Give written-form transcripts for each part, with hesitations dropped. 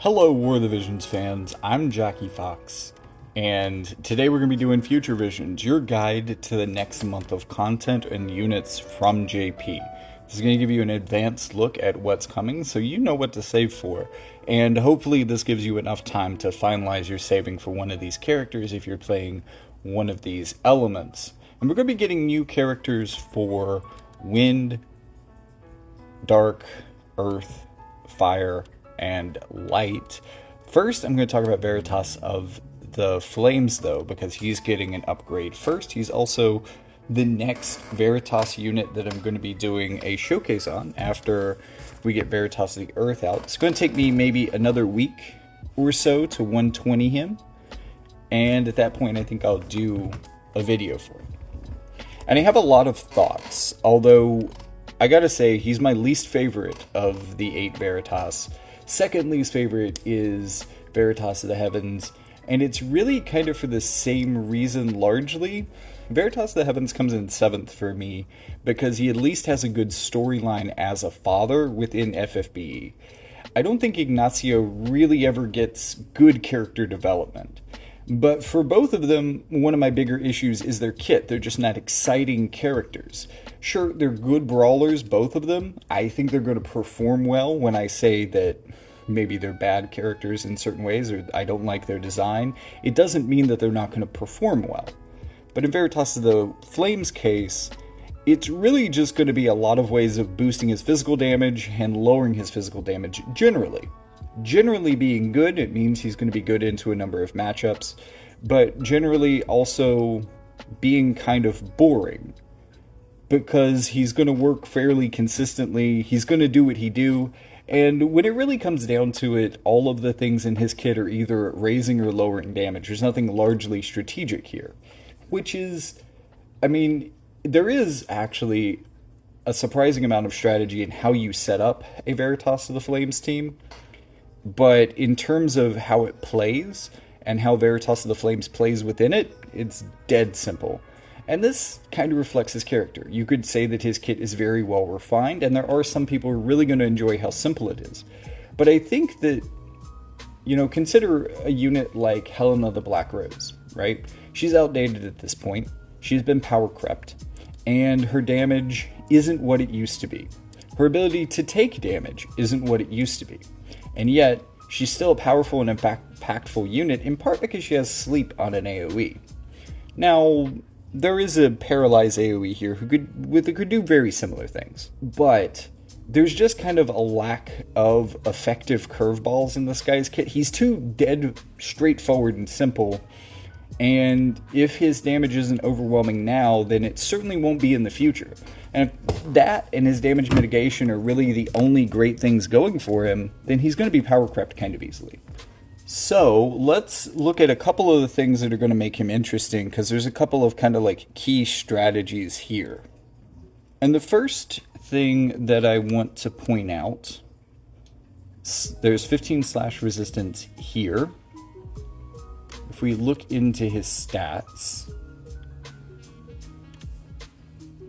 Hello, War of the Visions fans. I'm Jackie Fox, and today we're going to be doing Future Visions, your guide to the next month of content and units from JP. This is going to give you an advanced look at what's coming so you know what to save for, and hopefully this gives you enough time to finalize your saving for one of these characters if you're playing one of these elements. And we're going to be getting new characters for Wind, Dark, Earth, Fire, and Light. First, I'm going to talk about Veritas of the Flames, though, because he's getting an upgrade first. He's also the next Veritas unit that I'm going to be doing a showcase on after we get Veritas of the Earth out. It's going to take me maybe another week or so to 120 him, and at that point I think I'll do a video for him. And I have a lot of thoughts, although I gotta say he's my least favorite of the 8 Veritas. Second least favorite is Veritas of the Heavens, and it's really kind of for the same reason largely. Veritas of the Heavens comes in 7th for me because he at least has a good storyline as a father within FFBE. I don't think Ignacio really ever gets good character development. But for both of them, one of my bigger issues is their kit. They're just not exciting characters. Sure, they're good brawlers, both of them. I think they're going to perform well when I say that maybe they're bad characters in certain ways or I don't like their design. It doesn't mean that they're not going to perform well. But in Veritas of the Flames case, it's really just going to be a lot of ways of boosting his physical damage and lowering his physical damage generally. Generally being good, it means he's going to be good into a number of matchups, but generally also being kind of boring because he's going to work fairly consistently, he's going to do what he do, and when it really comes down to it, all of the things in his kit are either raising or lowering damage. There's nothing largely strategic here, which is, I mean, there is actually a surprising amount of strategy in how you set up a Veritas of the Flames team. But in terms of how it plays, and how Veritas of the Flames plays within it, it's dead simple. And this kind of reflects his character. You could say that his kit is very well refined, and there are some people who are really going to enjoy how simple it is. But I think that, consider a unit like Helena the Black Rose, right? She's outdated at this point. She's been power crept, and her damage isn't what it used to be. Her ability to take damage isn't what it used to be. And yet, she's still a powerful and impactful unit, in part because she has sleep on an AoE. Now, there is a paralyzed AoE here who could do very similar things, but there's just kind of a lack of effective curveballs in this guy's kit. He's too dead straightforward and simple, and if his damage isn't overwhelming now, then it certainly won't be in the future. And if that and his damage mitigation are really the only great things going for him, then he's going to be power crept kind of easily. So let's look at a couple of the things that are going to make him interesting, because there's a couple of kind of like key strategies here. And the first thing that I want to point out, there's 15 slash resistance here. If we look into his stats,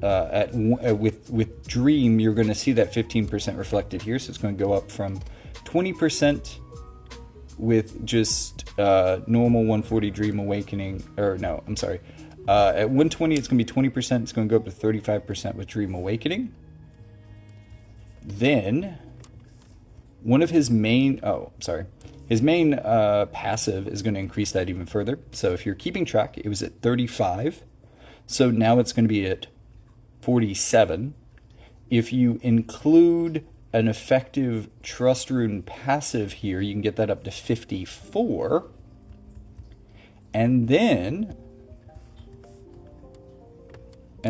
with Dream, you're going to see that 15% reflected here, so it's going to go up from 20% with just normal 140 Dream Awakening, at 120 it's going to be 20%, it's going to go up to 35% with Dream Awakening. Then, one of his main, passive is going to increase that even further. So if you're keeping track, it was at 35, so now it's going to be at 47. If you include an effective Trust Rune passive here, you can get that up to 54. And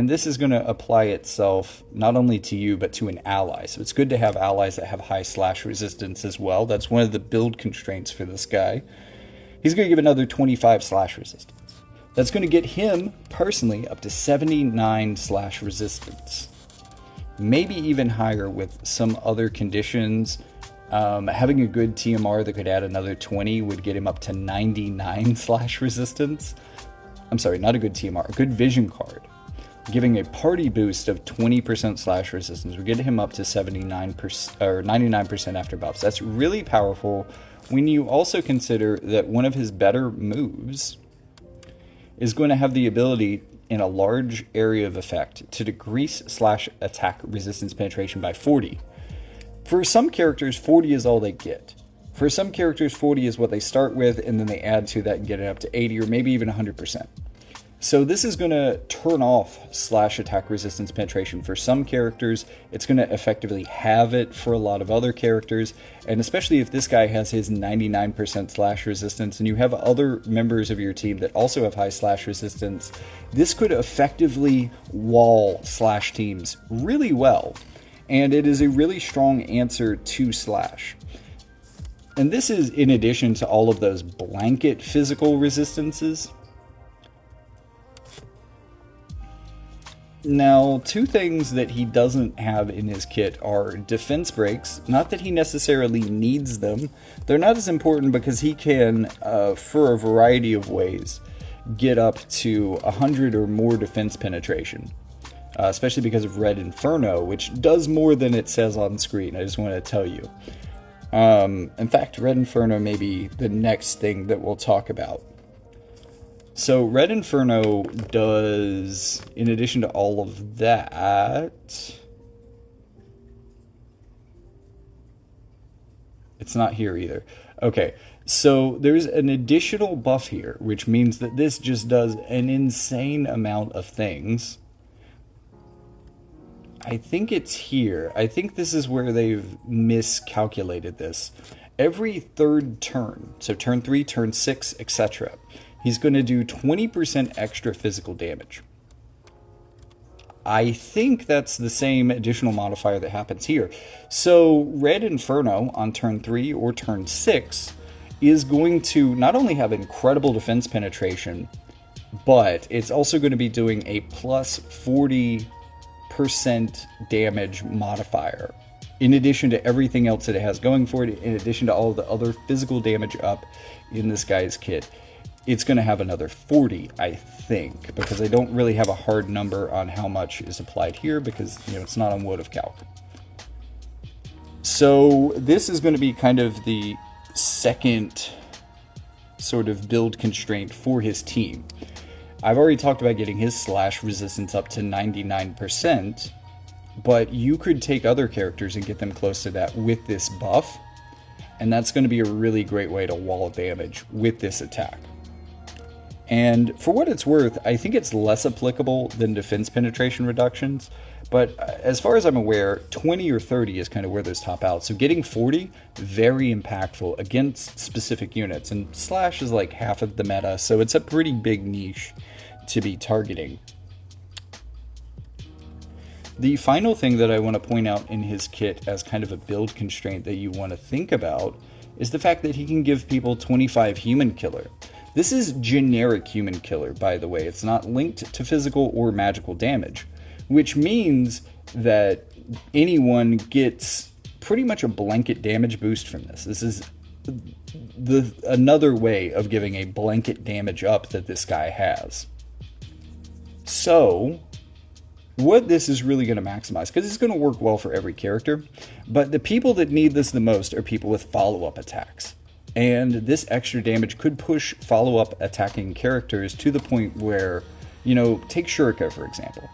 this is going to apply itself not only to you, but to an ally. So it's good to have allies that have high slash resistance as well. That's one of the build constraints for this guy. He's going to give another 25 slash resistance. That's going to get him, personally, up to 79 slash resistance. Maybe even higher with some other conditions. Having a good TMR that could add another 20 would get him up to 99 slash resistance. I'm sorry, not a good TMR, a good vision card. Giving a party boost of 20% slash resistance would get him up to 79% or 99% after buffs. That's really powerful when you also consider that one of his better moves is going to have the ability in a large area of effect to decrease/attack resistance penetration by 40. For some characters, 40 is all they get. For some characters, 40 is what they start with, and then they add to that and get it up to 80 or maybe even 100%. So this is going to turn off /attack resistance penetration for some characters. It's going to effectively have it for a lot of other characters, and especially if this guy has his 99% slash resistance and you have other members of your team that also have high slash resistance, this could effectively wall slash teams really well, and it is a really strong answer to slash. And this is in addition to all of those blanket physical resistances. Now, two things that he doesn't have in his kit are defense breaks. Not that he necessarily needs them. They're not as important because he can, for a variety of ways, get up to 100 or more defense penetration. Especially because of Red Inferno, which does more than it says on screen, I just want to tell you. In fact, Red Inferno may be the next thing that we'll talk about. So Red Inferno does, in addition to all of that, it's not here either. Okay, so there's an additional buff here, which means that this just does an insane amount of things. I think it's here. I think this is where they've miscalculated this. Every third turn, so turn 3, turn 6, etc., he's going to do 20% extra physical damage. I think that's the same additional modifier that happens here. So Red Inferno on turn 3 or turn 6 is going to not only have incredible defense penetration, but it's also going to be doing a plus 40% damage modifier. In addition to everything else that it has going for it, in addition to all the other physical damage up in this guy's kit, it's going to have another 40, I think, because I don't really have a hard number on how much is applied here because, it's not on WOTV Calc. So this is going to be kind of the second sort of build constraint for his team. I've already talked about getting his slash resistance up to 99%, but you could take other characters and get them close to that with this buff, and that's going to be a really great way to wall damage with this attack. And for what it's worth, I think it's less applicable than defense penetration reductions, but as far as I'm aware, 20 or 30 is kind of where those top out. So getting 40, very impactful against specific units, and slash is like half of the meta, so it's a pretty big niche to be targeting. The final thing that I want to point out in his kit as kind of a build constraint that you want to think about is the fact that he can give people 25 human killer. This is generic human killer, by the way. It's not linked to physical or magical damage, which means that anyone gets pretty much a blanket damage boost from this. This is another way of giving a blanket damage up that this guy has. So what this is really going to maximize, because it's going to work well for every character, but the people that need this the most are people with follow-up attacks. And this extra damage could push follow-up attacking characters to the point where, take Shurika for example.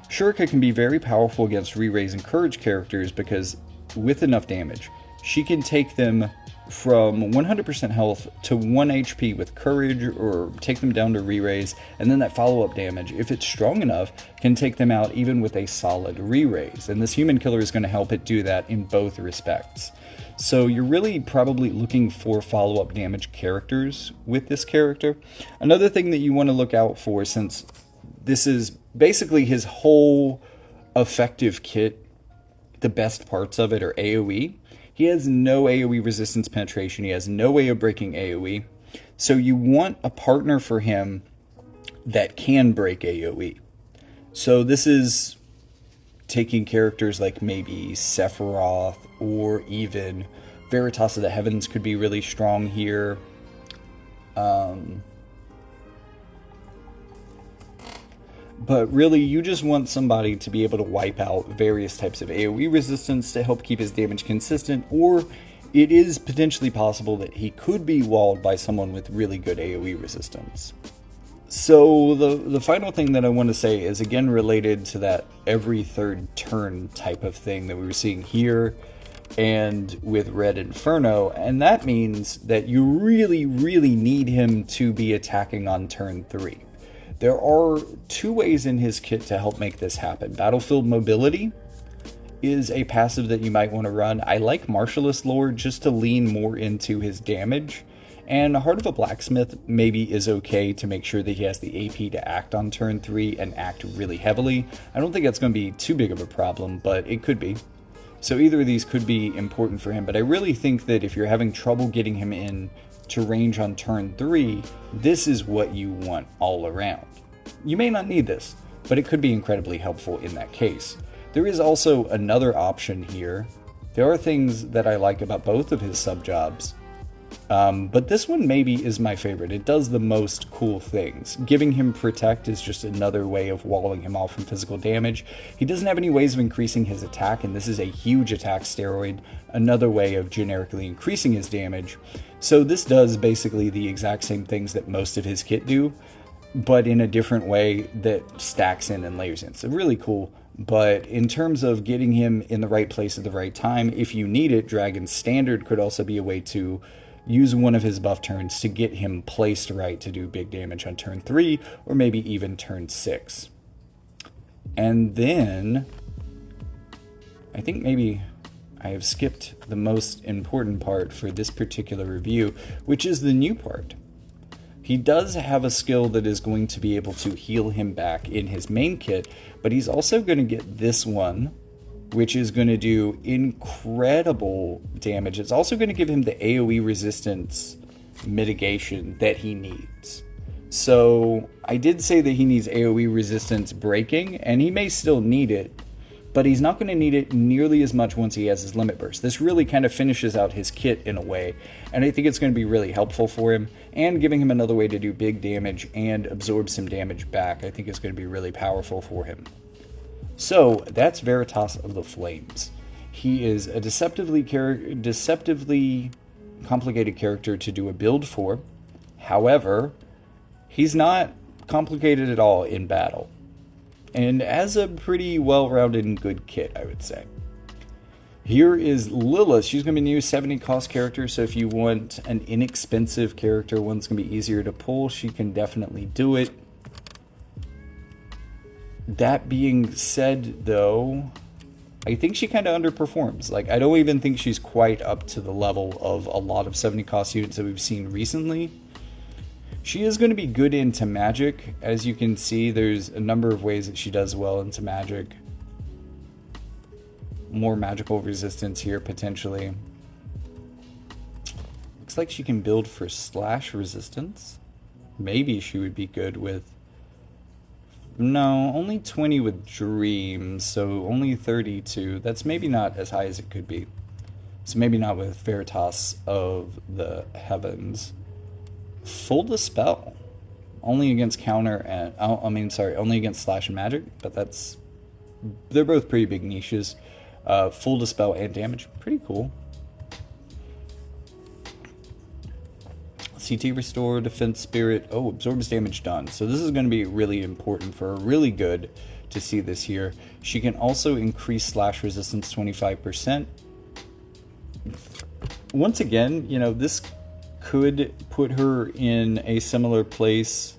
Shurika can be very powerful against re-raise and courage characters because with enough damage, she can take them from 100% health to 1 HP with courage, or take them down to re-raise, and then that follow-up damage, if it's strong enough, can take them out even with a solid re-raise. And this human killer is going to help it do that in both respects. So you're really probably looking for follow-up damage characters with this character. Another thing that you want to look out for, since this is basically his whole effective kit, the best parts of it are AoE. He has no AoE resistance penetration. He has no way of breaking AoE. So you want a partner for him that can break AoE. So this is taking characters like maybe Sephiroth, or even Veritas of the Heavens could be really strong here. But really, you just want somebody to be able to wipe out various types of AoE resistance to help keep his damage consistent, or it is potentially possible that he could be walled by someone with really good AoE resistance. So the final thing that I want to say is again related to that every third turn type of thing that we were seeing here and with Red Inferno, and that means that you really need him to be attacking on turn 3. There are 2 ways in his kit to help make this happen. Battlefield Mobility is a passive that you might want to run. I like Martialist Lord just to lean more into his damage. And Heart of a Blacksmith maybe is okay to make sure that he has the AP to act on turn 3 and act really heavily. I don't think that's going to be too big of a problem, but it could be. So either of these could be important for him, but I really think that if you're having trouble getting him in to range on turn 3, this is what you want all around. You may not need this, but it could be incredibly helpful in that case. There is also another option here. There are things that I like about both of his sub-jobs, but this one maybe is my favorite. It does the most cool things. Giving him Protect is just another way of walling him off from physical damage. He doesn't have any ways of increasing his attack, and this is a huge attack steroid, another way of generically increasing his damage. So this does basically the exact same things that most of his kit do, but in a different way that stacks in and layers in. So really cool. But in terms of getting him in the right place at the right time, if you need it, Dragon's Standard could also be a way to use one of his buff turns to get him placed right to do big damage on turn 3 or maybe even turn 6. And then I think maybe I have skipped the most important part for this particular review, which is the new part. He does have a skill that is going to be able to heal him back in his main kit, but he's also going to get this one, which is going to do incredible damage. It's also going to give him the AoE resistance mitigation that he needs. So I did say that he needs AoE resistance breaking, and he may still need it, but he's not going to need it nearly as much once he has his limit burst. This really kind of finishes out his kit in a way, and I think it's going to be really helpful for him, and giving him another way to do big damage and absorb some damage back, I think it's going to be really powerful for him. So that's Veritas of the Flames. He is a deceptively complicated character to do a build for. However, he's not complicated at all in battle, and as a pretty well-rounded and good kit, I would say. Here is Lilith. She's going to be a new 70 cost character, so if you want an inexpensive character, one that's going to be easier to pull, she can definitely do it. That being said, though, I think she kind of underperforms. Like, I don't even think she's quite up to the level of a lot of 70 cost units that we've seen recently. She is going to be good into magic. As you can see, there's a number of ways that she does well into magic. More magical resistance here, potentially. Looks like she can build for slash resistance. Maybe she would be good with... No, only 20 with Dream, so only 32. That's maybe not as high as it could be. So maybe not with Veritas of the Heavens. Full Dispel. Only against counter and... only against slash and magic, but that's... They're both pretty big niches. Full Dispel and damage. Pretty cool. CT Restore, Defense Spirit. Oh, absorbs damage done. So this is going to be really important for her. Really good to see this here. She can also increase slash resistance 25%. Once again, you know, this could put her in a similar place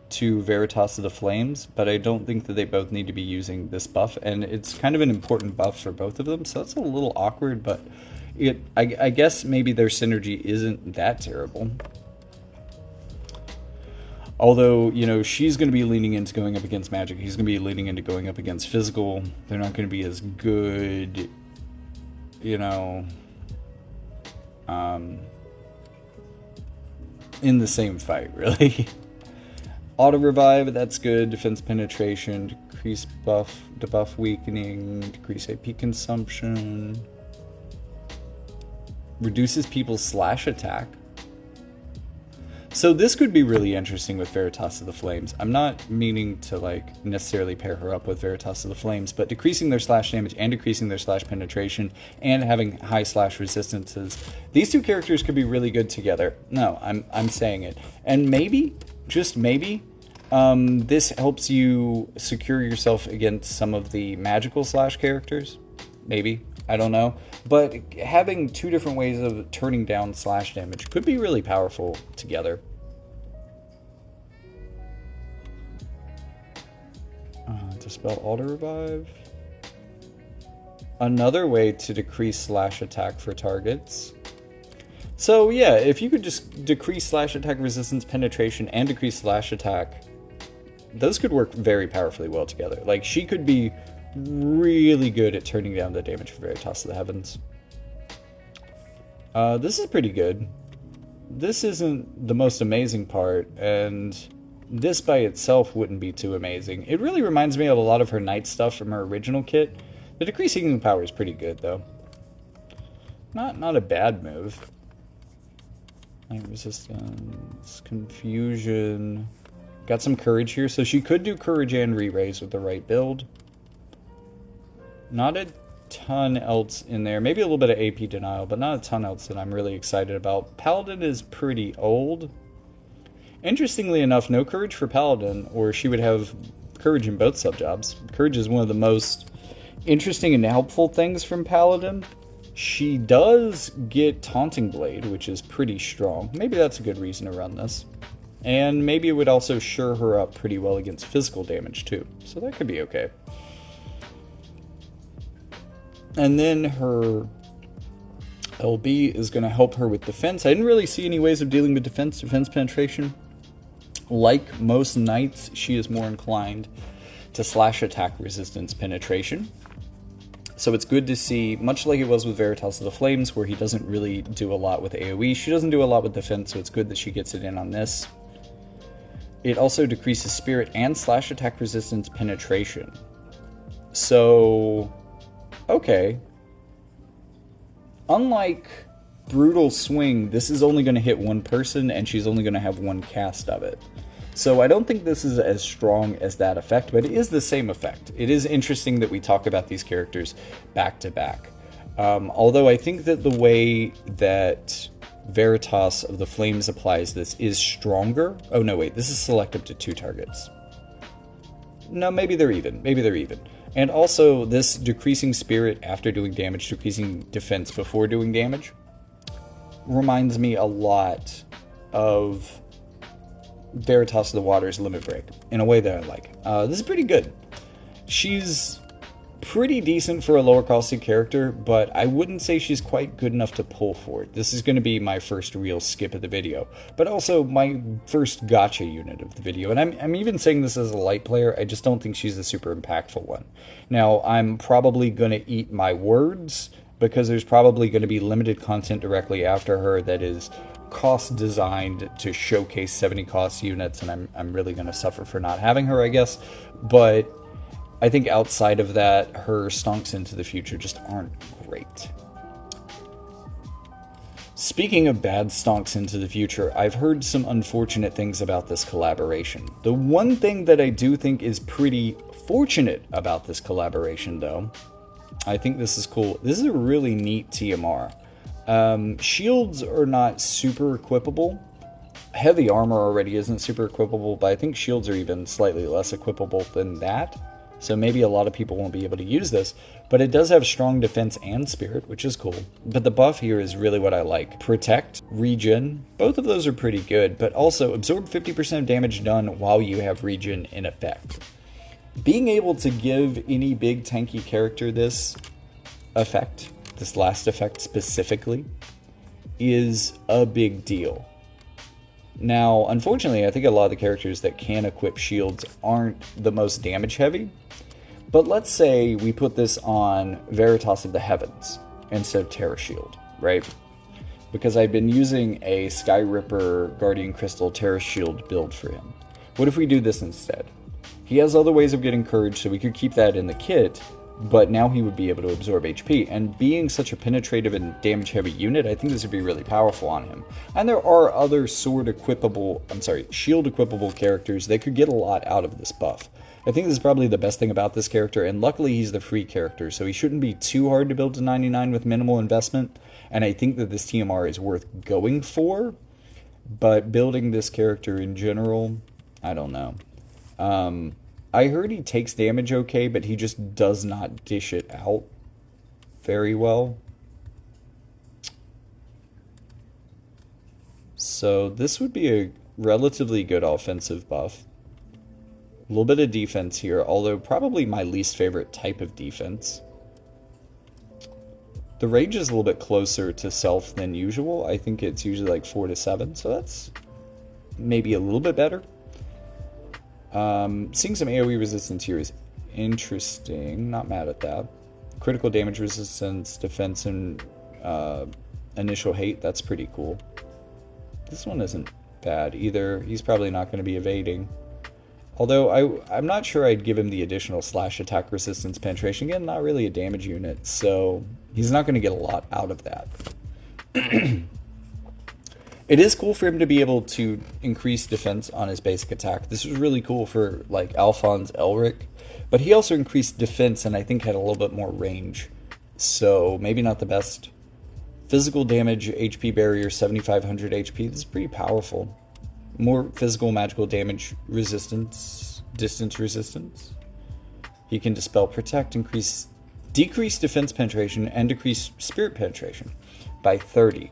to Veritas of the Flames, but I don't think that they both need to be using this buff, and it's kind of an important buff for both of them, so that's a little awkward, but I guess maybe their synergy isn't that terrible. Although, you know, she's going to be leaning into going up against magic. He's going to be leaning into going up against physical. They're not going to be as good, you know, in the same fight, really. Auto Revive, that's good. Defense Penetration, decrease buff, debuff weakening, decrease AP consumption. Reduces people's slash attack. So this could be really interesting with Veritas of the Flames. I'm not meaning to like necessarily pair her up with Veritas of the Flames, but decreasing their slash damage and decreasing their slash penetration and having high slash resistances. These two characters could be really good together. No, I'm saying it. And maybe, just maybe, this helps you secure yourself against some of the magical slash characters. Maybe. I don't know. But having two different ways of turning down slash damage could be really powerful together. Dispel Auto Revive. Another way to decrease slash attack for targets. So yeah, if you could just decrease slash attack resistance, penetration, and decrease slash attack, those could work very powerfully well together. Like, she could be really good at turning down the damage for Veritas of the Heavens. This is pretty good. This isn't the most amazing part, and this by itself wouldn't be too amazing. It really reminds me of a lot of her knight stuff from her original kit. The decreasing power is pretty good, though. Not a bad move. Light resistance, confusion. Got some courage here, so she could do courage and re-raise with the right build. Not a ton else in there. Maybe a little bit of AP denial, but not a ton else that I'm really excited about. Paladin is pretty old. Interestingly enough, no courage for Paladin, or she would have courage in both sub-jobs. Courage is one of the most interesting and helpful things from Paladin. She does get Taunting Blade, which is pretty strong. Maybe that's a good reason to run this. And maybe it would also sure her up pretty well against physical damage too. So that could be okay. And then her LB is going to help her with defense. I didn't really see any ways of dealing with defense penetration. Like most knights, she is more inclined to slash attack resistance penetration. So it's good to see, much like it was with Veritas of the Flames, where he doesn't really do a lot with AoE. She doesn't do a lot with defense, so it's good that she gets it in on this. It also decreases spirit and slash attack resistance penetration. So, okay. Unlike Brutal Swing, this is only going to hit one person, and she's only going to have one cast of it. So I don't think this is as strong as that effect, but it is the same effect. It is interesting that we talk about these characters back to back. Although I think that the way that Veritas of the Flames applies this is stronger. Oh no, wait, this is select up to 2 targets. No, maybe they're even. Maybe they're even. And also, this decreasing spirit after doing damage, decreasing defense before doing damage, reminds me a lot of Veritas of the Water's Limit Break, in a way that I like. This is pretty good. She's pretty decent for a lower costed character, but I wouldn't say she's quite good enough to pull for it. This is going to be my first real skip of the video, but also my first gotcha unit of the video. And I'm even saying this as a light player. I just don't think she's a super impactful one. Now, I'm probably going to eat my words, because there's probably going to be limited content directly after her that is cost designed to showcase 70 cost units, and I'm really going to suffer for not having her, I guess. But I think outside of that, her stonks into the future just aren't great. Speaking of bad stonks into the future, I've heard some unfortunate things about this collaboration. The one thing that I do think is pretty fortunate about this collaboration, though, I think this is cool. This is a really neat TMR. Shields are not super equipable. Heavy armor already isn't super equipable, but I think shields are even slightly less equipable than that. So maybe a lot of people won't be able to use this, but it does have strong defense and spirit, which is cool. But the buff here is really what I like. Protect, regen, both of those are pretty good, but also absorb 50% of damage done while you have regen in effect. Being able to give any big tanky character this effect, this last effect specifically, is a big deal. Now, unfortunately, I think a lot of the characters that can equip shields aren't the most damage heavy. But let's say we put this on Veritas of the Heavens instead of Terra Shield, right? Because I've been using a Sky Ripper Guardian Crystal Terra Shield build for him. What if we do this instead? He has other ways of getting courage, so we could keep that in the kit, but now he would be able to absorb HP. And being such a penetrative and damage-heavy unit, I think this would be really powerful on him. And there are other shield equipable characters that could get a lot out of this buff. I think this is probably the best thing about this character, and luckily he's the free character, so he shouldn't be too hard to build to 99 with minimal investment, and I think that this TMR is worth going for, but building this character in general, I don't know. I heard he takes damage okay, but he just does not dish it out very well. So this would be a relatively good offensive buff. A little bit of defense here, although probably my least favorite type of defense. The range is a little bit closer to self than usual. I think it's usually like 4 to 7, so that's maybe a little bit better. Seeing some AoE resistance here is interesting. Not mad at that. Critical damage resistance, defense, and initial hate. That's pretty cool. This one isn't bad either. He's probably not going to be evading. Although I'm not sure I'd give him the additional slash attack resistance penetration. Again, not really a damage unit, so he's not going to get a lot out of that. It is cool for him to be able to increase defense on his basic attack. This was really cool for like Alphonse Elric, but he also increased defense and I think had a little bit more range. So maybe not the best. Physical damage, HP barrier, 7,500 HP. This is pretty powerful. More physical magical damage resistance, distance resistance. He can dispel, protect, decrease defense penetration, and decrease spirit penetration by 30.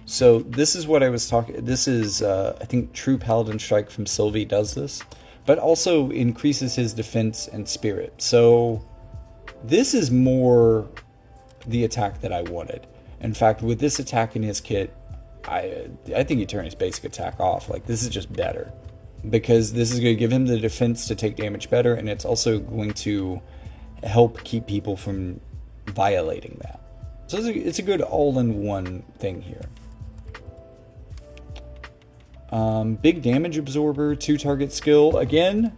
So this is what I was talking. This is I think True Paladin Strike from Sylvie does this, but also increases his defense and spirit. So this is more the attack that I wanted. In fact, with this attack in his kit, I think you turn his basic attack off. Like, this is just better. Because this is going to give him the defense to take damage better, and it's also going to help keep people from violating that. So it's a good all-in-one thing here. Big damage absorber, 2-target skill. Again,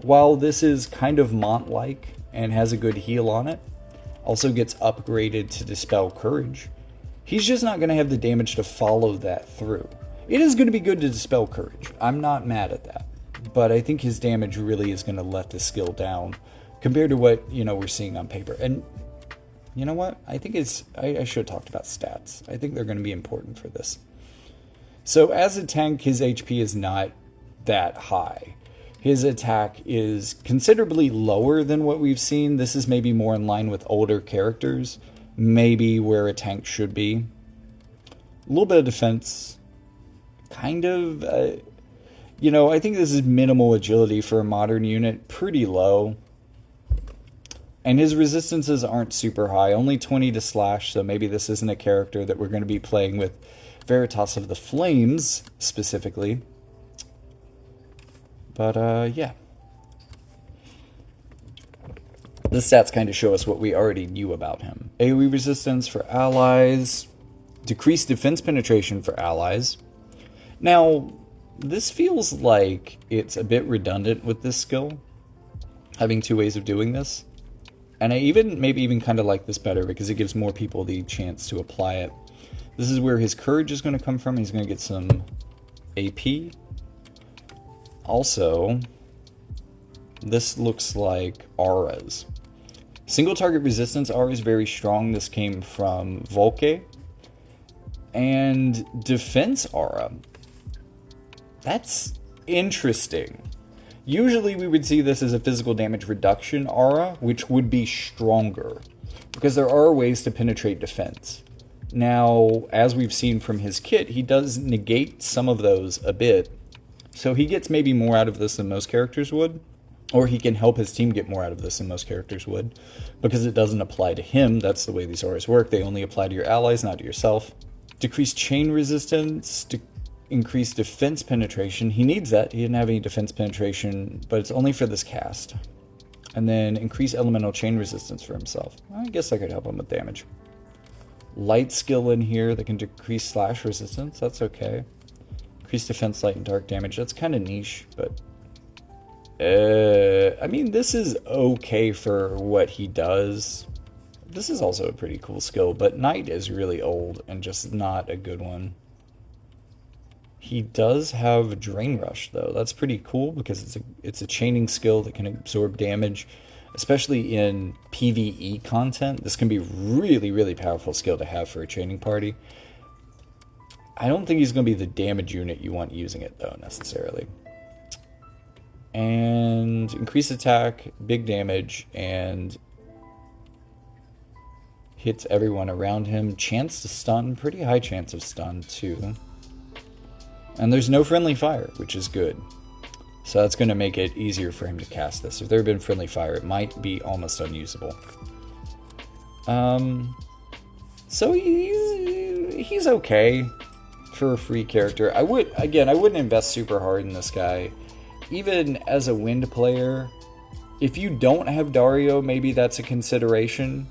while this is kind of Mont-like and has a good heal on it, also gets upgraded to Dispel Courage. He's just not going to have the damage to follow that through. It is going to be good to Dispel Courage. I'm not mad at that. But I think his damage really is going to let the skill down compared to what, we're seeing on paper. And you know what? I think I should have talked about stats. I think they're going to be important for this. So as a tank, his HP is not that high. His attack is considerably lower than what we've seen. This is maybe more in line with older characters. Maybe where a tank should be. A little bit of defense. Kind of, I think this is minimal agility for a modern unit. Pretty low. And his resistances aren't super high. Only 20 to slash, so maybe this isn't a character that we're going to be playing with Veritas of the Flames, specifically. But, yeah. The stats kind of show us what we already knew about him. AoE resistance for allies. Decreased defense penetration for allies. Now, this feels like it's a bit redundant with this skill. Having two ways of doing this. And I maybe even kind of like this better because it gives more people the chance to apply it. This is where his courage is going to come from. He's going to get some AP. Also, this looks like auras. Single target resistance aura is very strong. This came from Volke. And defense aura. That's interesting. Usually we would see this as a physical damage reduction aura, which would be stronger. Because there are ways to penetrate defense. Now, as we've seen from his kit, he does negate some of those a bit. So he gets maybe more out of this than most characters would. Or he can help his team get more out of this than most characters would. Because it doesn't apply to him. That's the way these auras work. They only apply to your allies, not to yourself. Decreased chain resistance. Increased defense penetration. He needs that. He didn't have any defense penetration. But it's only for this cast. And then increase elemental chain resistance for himself. I guess I could help him with damage. Light skill in here that can decrease slash resistance. That's okay. Increase defense, light, and dark damage. That's kind of niche, but I mean, this is okay for what he does. This is also a pretty cool skill, but Knight is really old and just not a good one. He does have Drain Rush though. That's pretty cool because it's a chaining skill that can absorb damage, especially in PvE content. This can be really, really powerful skill to have for a chaining party. I don't think he's going to be the damage unit you want using it though necessarily. And increase attack, big damage, and hits everyone around him. Chance to stun, pretty high chance of stun too. And there's no friendly fire, which is good. So that's going to make it easier for him to cast this. If there had been friendly fire, it might be almost unusable. So he's okay for a free character. I wouldn't invest super hard in this guy. Even as a wind player, if you don't have Dario, maybe that's a consideration,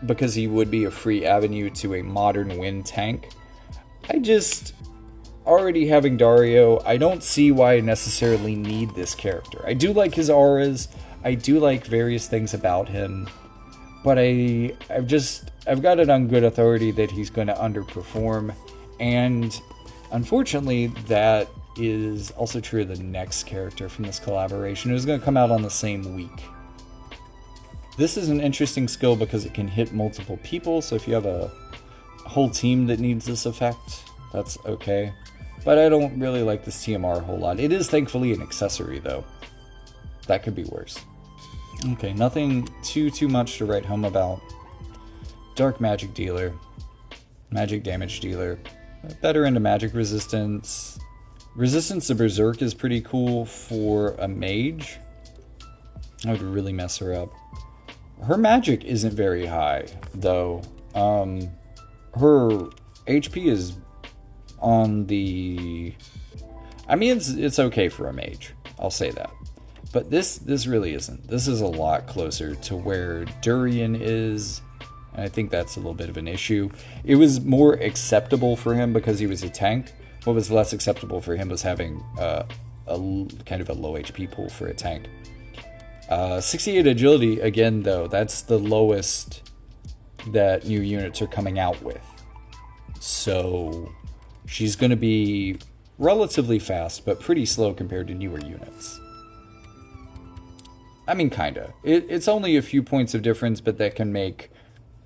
because he would be a free avenue to a modern wind tank. Already having Dario, I don't see why I necessarily need this character. I do like his auras, I do like various things about him, but I've got it on good authority that he's going to underperform, and unfortunately that is also true of the next character from this collaboration, who's going to come out on the same week. This is an interesting skill because it can hit multiple people, so if you have a whole team that needs this effect, that's okay. But I don't really like this TMR a whole lot. It is thankfully an accessory though. That could be worse. Okay, nothing too much to write home about. Dark magic dealer. Magic damage dealer. Better into magic resistance. Resistance to Berserk is pretty cool for a mage. I would really mess her up. Her magic isn't very high, though. Her HP is on the... I mean, it's okay for a mage. I'll say that. But this really isn't. This is a lot closer to where Durian is, and I think that's a little bit of an issue. It was more acceptable for him because he was a tank. What was less acceptable for him was having a kind of a low HP pool for a tank. 68 agility, again though, that's the lowest that new units are coming out with. So she's going to be relatively fast, but pretty slow compared to newer units. I mean, kinda. It's only a few points of difference, but that can make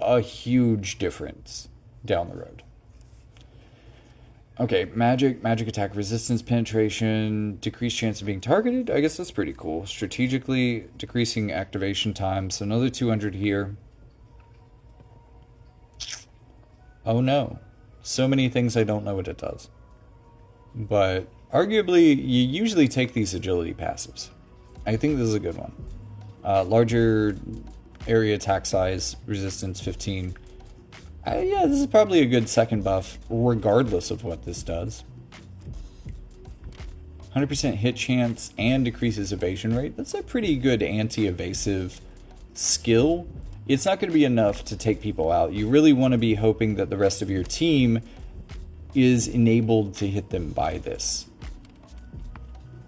a huge difference down the road. Okay, magic attack, resistance, penetration, decreased chance of being targeted. I guess that's pretty cool. Strategically decreasing activation time, so another 200 here. Oh no. So many things I don't know what it does. But arguably, you usually take these agility passives. I think this is a good one. Larger area attack size, resistance 15. Yeah, this is probably a good second buff, regardless of what this does. 100% hit chance and decreases evasion rate. That's a pretty good anti-evasive skill. It's not going to be enough to take people out. You really want to be hoping that the rest of your team is enabled to hit them by this.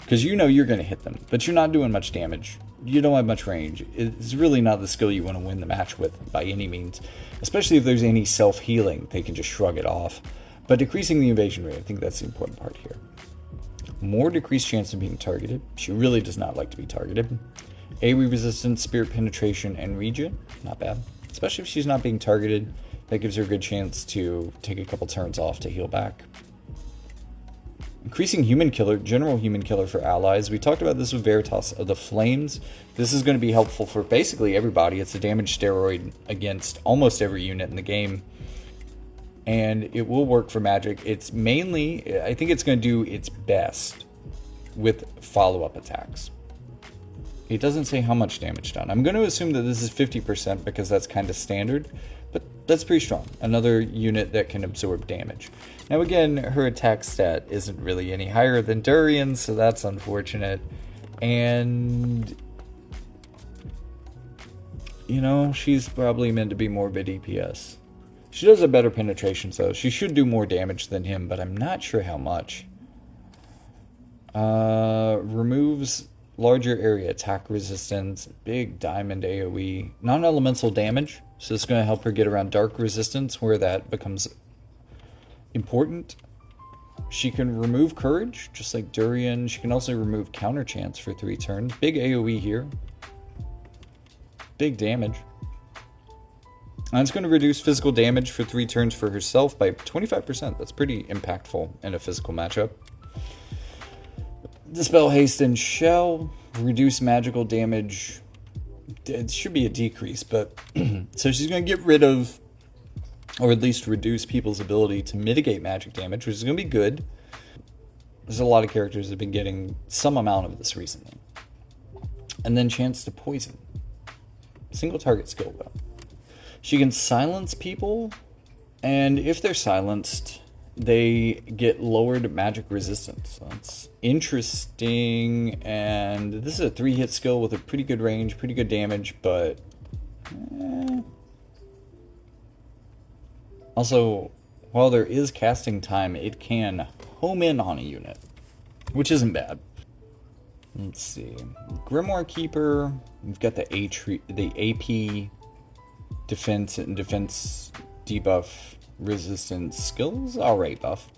Because you know you're going to hit them, but you're not doing much damage. You don't have much range. It's really not the skill you want to win the match with by any means. Especially if there's any self-healing, they can just shrug it off. But decreasing the evasion rate, I think that's the important part here. More decreased chance of being targeted. She really does not like to be targeted. AoE resistance, spirit penetration, and regen. Not bad. Especially if she's not being targeted. That gives her a good chance to take a couple turns off to heal back. Increasing human killer, general human killer for allies. We talked about this with Veritas of the Flames. This is going to be helpful for basically everybody. It's a damage steroid against almost every unit in the game. And it will work for magic. It's mainly, I think it's going to do its best with follow-up attacks. It doesn't say how much damage done. I'm going to assume that this is 50% because that's kind of standard. But that's pretty strong. Another unit that can absorb damage. Now again, her attack stat isn't really any higher than Durian's, so that's unfortunate. And, you know, she's probably meant to be more of a DPS. She does have better penetration, so she should do more damage than him, but I'm not sure how much. Removes larger area attack resistance, big diamond AoE, non-elemental damage, so it's going to help her get around dark resistance where that becomes important. She can remove courage, just like Durian. She can also remove counter chance for 3 turns. Big AoE here. Big damage. And it's going to reduce physical damage for 3 turns for herself by 25%. That's pretty impactful in a physical matchup. Dispel Haste and Shell. Reduce magical damage. It should be a decrease, but... so she's going to get rid of, or at least reduce people's ability to mitigate magic damage, which is going to be good. There's a lot of characters that have been getting some amount of this recently. And then Chance to Poison. Single target skill, though. She can silence people, and if they're silenced, they get lowered magic resistance. So that's interesting, and this is a 3-hit skill with a pretty good range, pretty good damage, but... Also, while there is casting time, it can home in on a unit, which isn't bad. Let's see. Grimoire Keeper, we've got the AP defense and defense debuff resistance skills. Alright buff.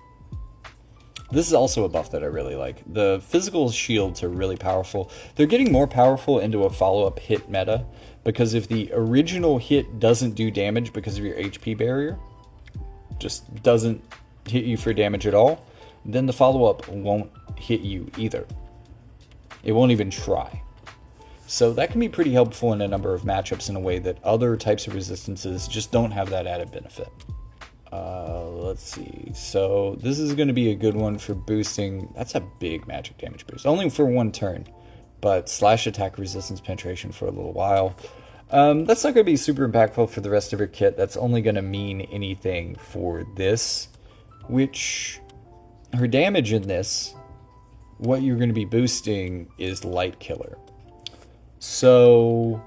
This is also a buff that I really like. The physical shields are really powerful. They're getting more powerful into a follow-up hit meta, because if the original hit doesn't do damage because of your HP barrier, just doesn't hit you for damage at all, then the follow-up won't hit you either. It won't even try. So that can be pretty helpful in a number of matchups in a way that other types of resistances just don't have that added benefit. Let's see. So this is going to be a good one for boosting. That's a big magic damage boost. Only for 1 turn, but slash attack resistance penetration for a little while. That's not going to be super impactful for the rest of her kit. That's only going to mean anything for this, which her damage in this, what you're going to be boosting is Light Killer. So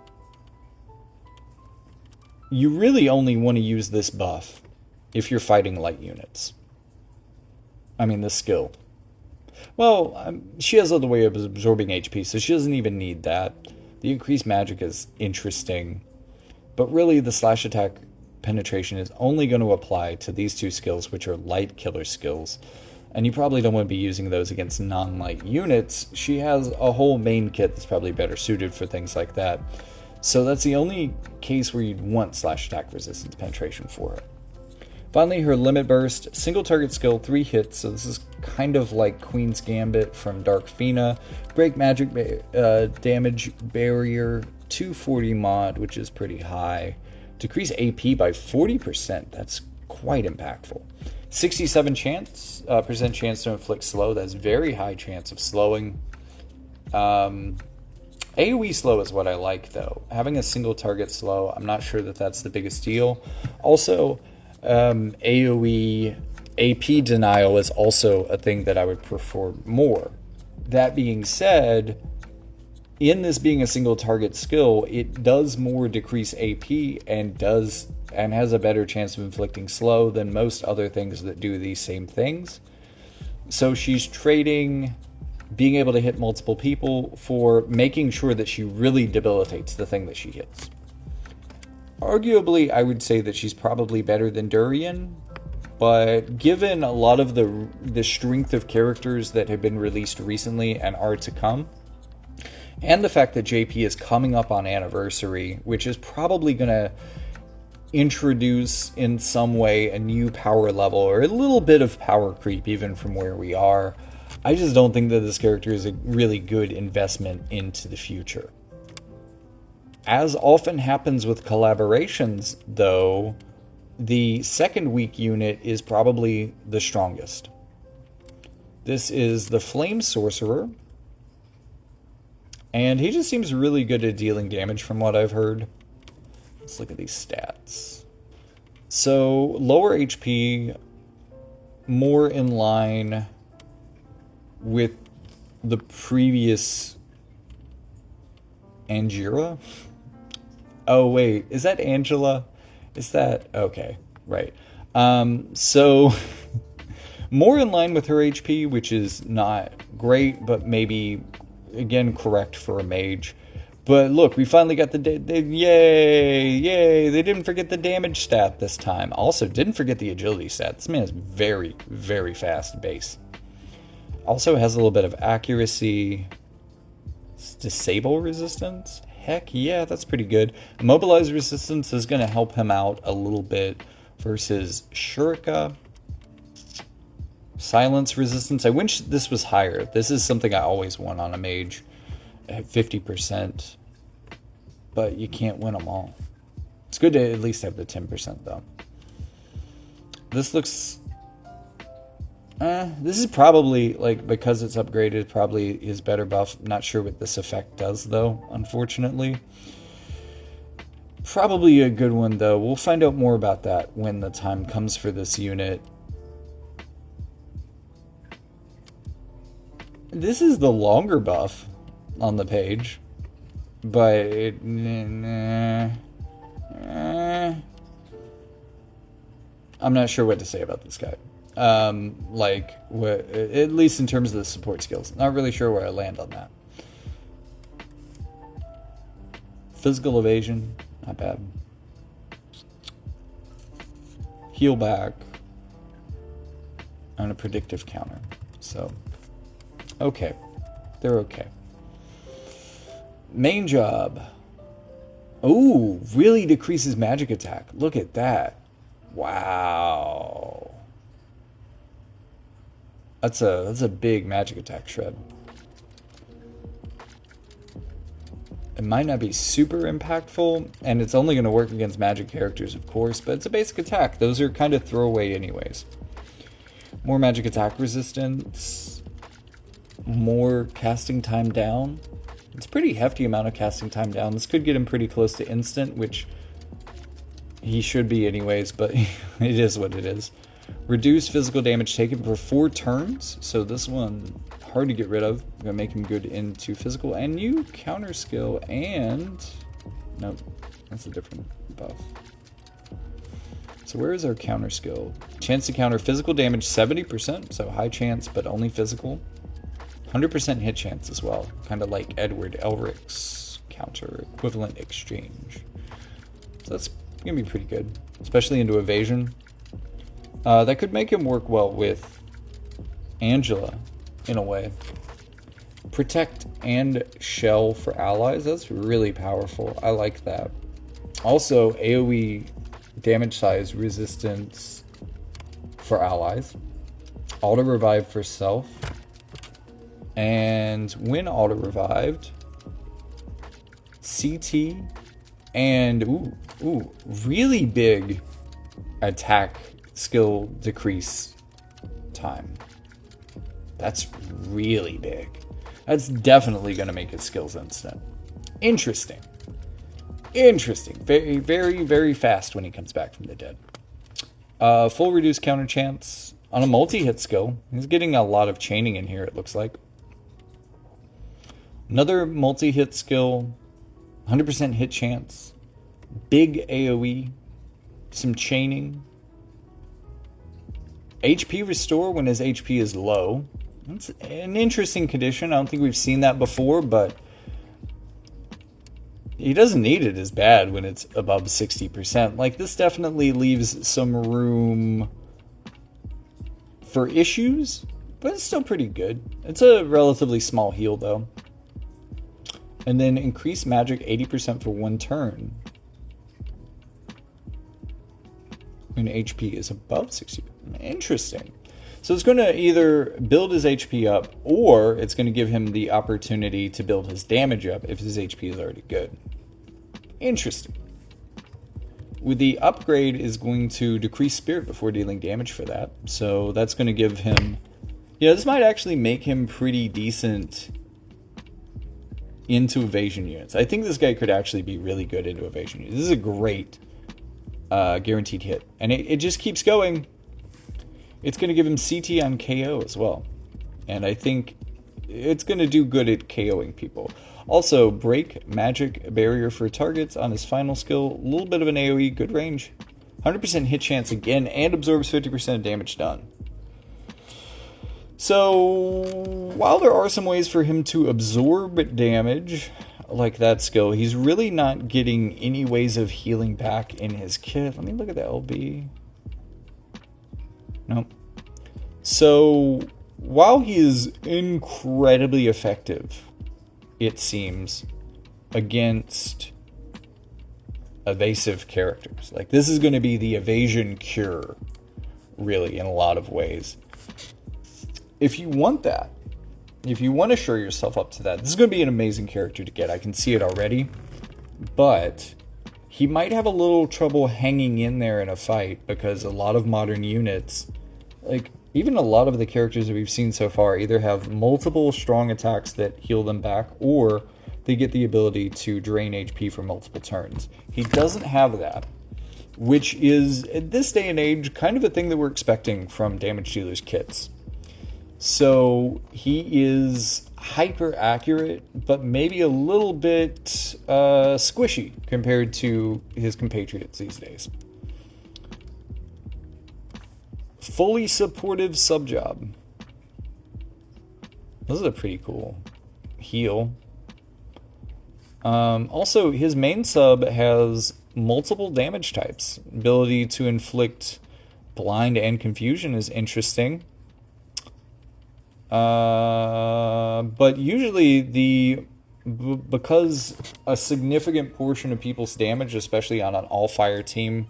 you really only want to use this buff if you're fighting light units. I mean, the skill. Well, she has other way of absorbing HP, so she doesn't even need that. The increased magic is interesting, but really the slash attack penetration is only going to apply to these 2 skills, which are light killer skills. And you probably don't want to be using those against non-light units. She has a whole main kit that's probably better suited for things like that. So that's the only case where you'd want slash attack resistance penetration for her. Finally, her Limit Burst, single target skill, 3 hits. So this is kind of like Queen's Gambit from Dark Fina. Break magic damage barrier, 240 mod, which is pretty high. Decrease AP by 40%. That's quite impactful. 67% chance to inflict slow. That's very high chance of slowing. AoE slow is what I like, though. Having a single target slow, I'm not sure that that's the biggest deal. Also, AoE AP denial is also a thing that I would prefer more. That being said, in this being a single target skill, it does more decrease AP and has a better chance of inflicting slow than most other things that do these same things. So she's trading being able to hit multiple people for making sure that she really debilitates the thing that she hits. Arguably, I would say that she's probably better than Durian, but given a lot of the strength of characters that have been released recently and are to come, and the fact that JP is coming up on anniversary, which is probably going to introduce in some way a new power level or a little bit of power creep even from where we are, I just don't think that this character is a really good investment into the future. As often happens with collaborations, though, the second weak unit is probably the strongest. This is the Flame Sorcerer, and he just seems really good at dealing damage from what I've heard. Let's look at these stats. So, lower HP, more in line with the previous Angira? Oh, wait, is that Angela? Is that... okay, right. So, more in line with her HP, which is not great, but maybe again, correct for a mage. But look, we finally got yay! They didn't forget the damage stat this time. Also, didn't forget the agility stat. This man is very, very fast base. Also has a little bit of accuracy. Disable resistance? Heck yeah, that's pretty good. Immobilize resistance is going to help him out a little bit versus Shurika. Silence resistance. I wish this was higher. This is something I always want on a mage at 50%. But you can't win them all. It's good to at least have the 10% though. This looks... this is probably, like, because it's upgraded, probably his better buff. Not sure what this effect does though, unfortunately. Probably a good one though. We'll find out more about that when the time comes for this unit. This is the longer buff on the page. But I'm not sure what to say about this guy. Like, what, at least in terms of the support skills. Not really sure where I land on that. Physical evasion, not bad. Heal back. And a predictive counter. So, okay. They're okay. Main job. Ooh, really decreases magic attack. Look at that. Wow. That's a big magic attack shred. It might not be super impactful, and it's only going to work against magic characters, of course, but it's a basic attack. Those are kind of throwaway anyways. More magic attack resistance. More casting time down. It's a pretty hefty amount of casting time down. This could get him pretty close to instant, which he should be anyways, but it is what it is. Reduce physical damage taken for 4 turns. So this one, hard to get rid of. I'm going to make him good into physical. And new counter skill and... Nope, that's a different buff. So where is our counter skill? Chance to counter physical damage 70%, so high chance, but only physical. 100% hit chance as well, kind of like Edward Elric's counter equivalent exchange. So that's going to be pretty good, especially into evasion. That could make him work well with Angela, in a way. Protect and shell for allies, that's really powerful. I like that. Also, AoE damage size resistance for allies. Auto revive for self. And when auto revived, CT and really big attack skill decrease time. That's really big. That's definitely going to make his skills instant. Interesting. Very, very, very fast when he comes back from the dead. Full reduced counter chance on a multi-hit skill. He's getting a lot of chaining in here, it looks like. Another multi-hit skill, 100% hit chance, big AoE, some chaining, HP restore when his HP is low. That's an interesting condition. I don't think we've seen that before, but he doesn't need it as bad when it's above 60%. Like, this definitely leaves some room for issues, but it's still pretty good. It's a relatively small heal, though. And then increase magic 80% for 1 turn when HP is above 60. Interesting. So it's going to either build his HP up, or it's going to give him the opportunity to build his damage up if his HP is already good. Interesting. With the upgrade is going to decrease spirit before dealing damage for that. So that's going to give him... Yeah, this might actually make him pretty decent into evasion units. I think this guy could actually be really good into evasion units. This is a great guaranteed hit. And it just keeps going. It's going to give him CT on KO as well. And I think it's going to do good at KOing people. Also, break magic barrier for targets on his final skill. A little bit of an AoE, good range. 100% hit chance again, and absorbs 50% of damage done. So, while there are some ways for him to absorb damage, like that skill, he's really not getting any ways of healing back in his kit. Let me look at the LB. Nope. So, while he is incredibly effective, it seems, against evasive characters. Like, this is going to be the evasion cure, really, in a lot of ways. If you want that, if you want to shore yourself up to that, this is going to be an amazing character to get. I can see it already. But he might have a little trouble hanging in there in a fight because a lot of modern units, like even a lot of the characters that we've seen so far, either have multiple strong attacks that heal them back, or they get the ability to drain HP for multiple turns. He doesn't have that, which is, at this day and age, kind of a thing that we're expecting from damage dealers' kits. So he is hyper accurate, but maybe a little bit squishy compared to his compatriots these days. Fully supportive subjob. This is a pretty cool heal. Also, his main sub has multiple damage types. Ability to inflict blind and confusion is interesting. But usually because a significant portion of people's damage, especially on an all-fire team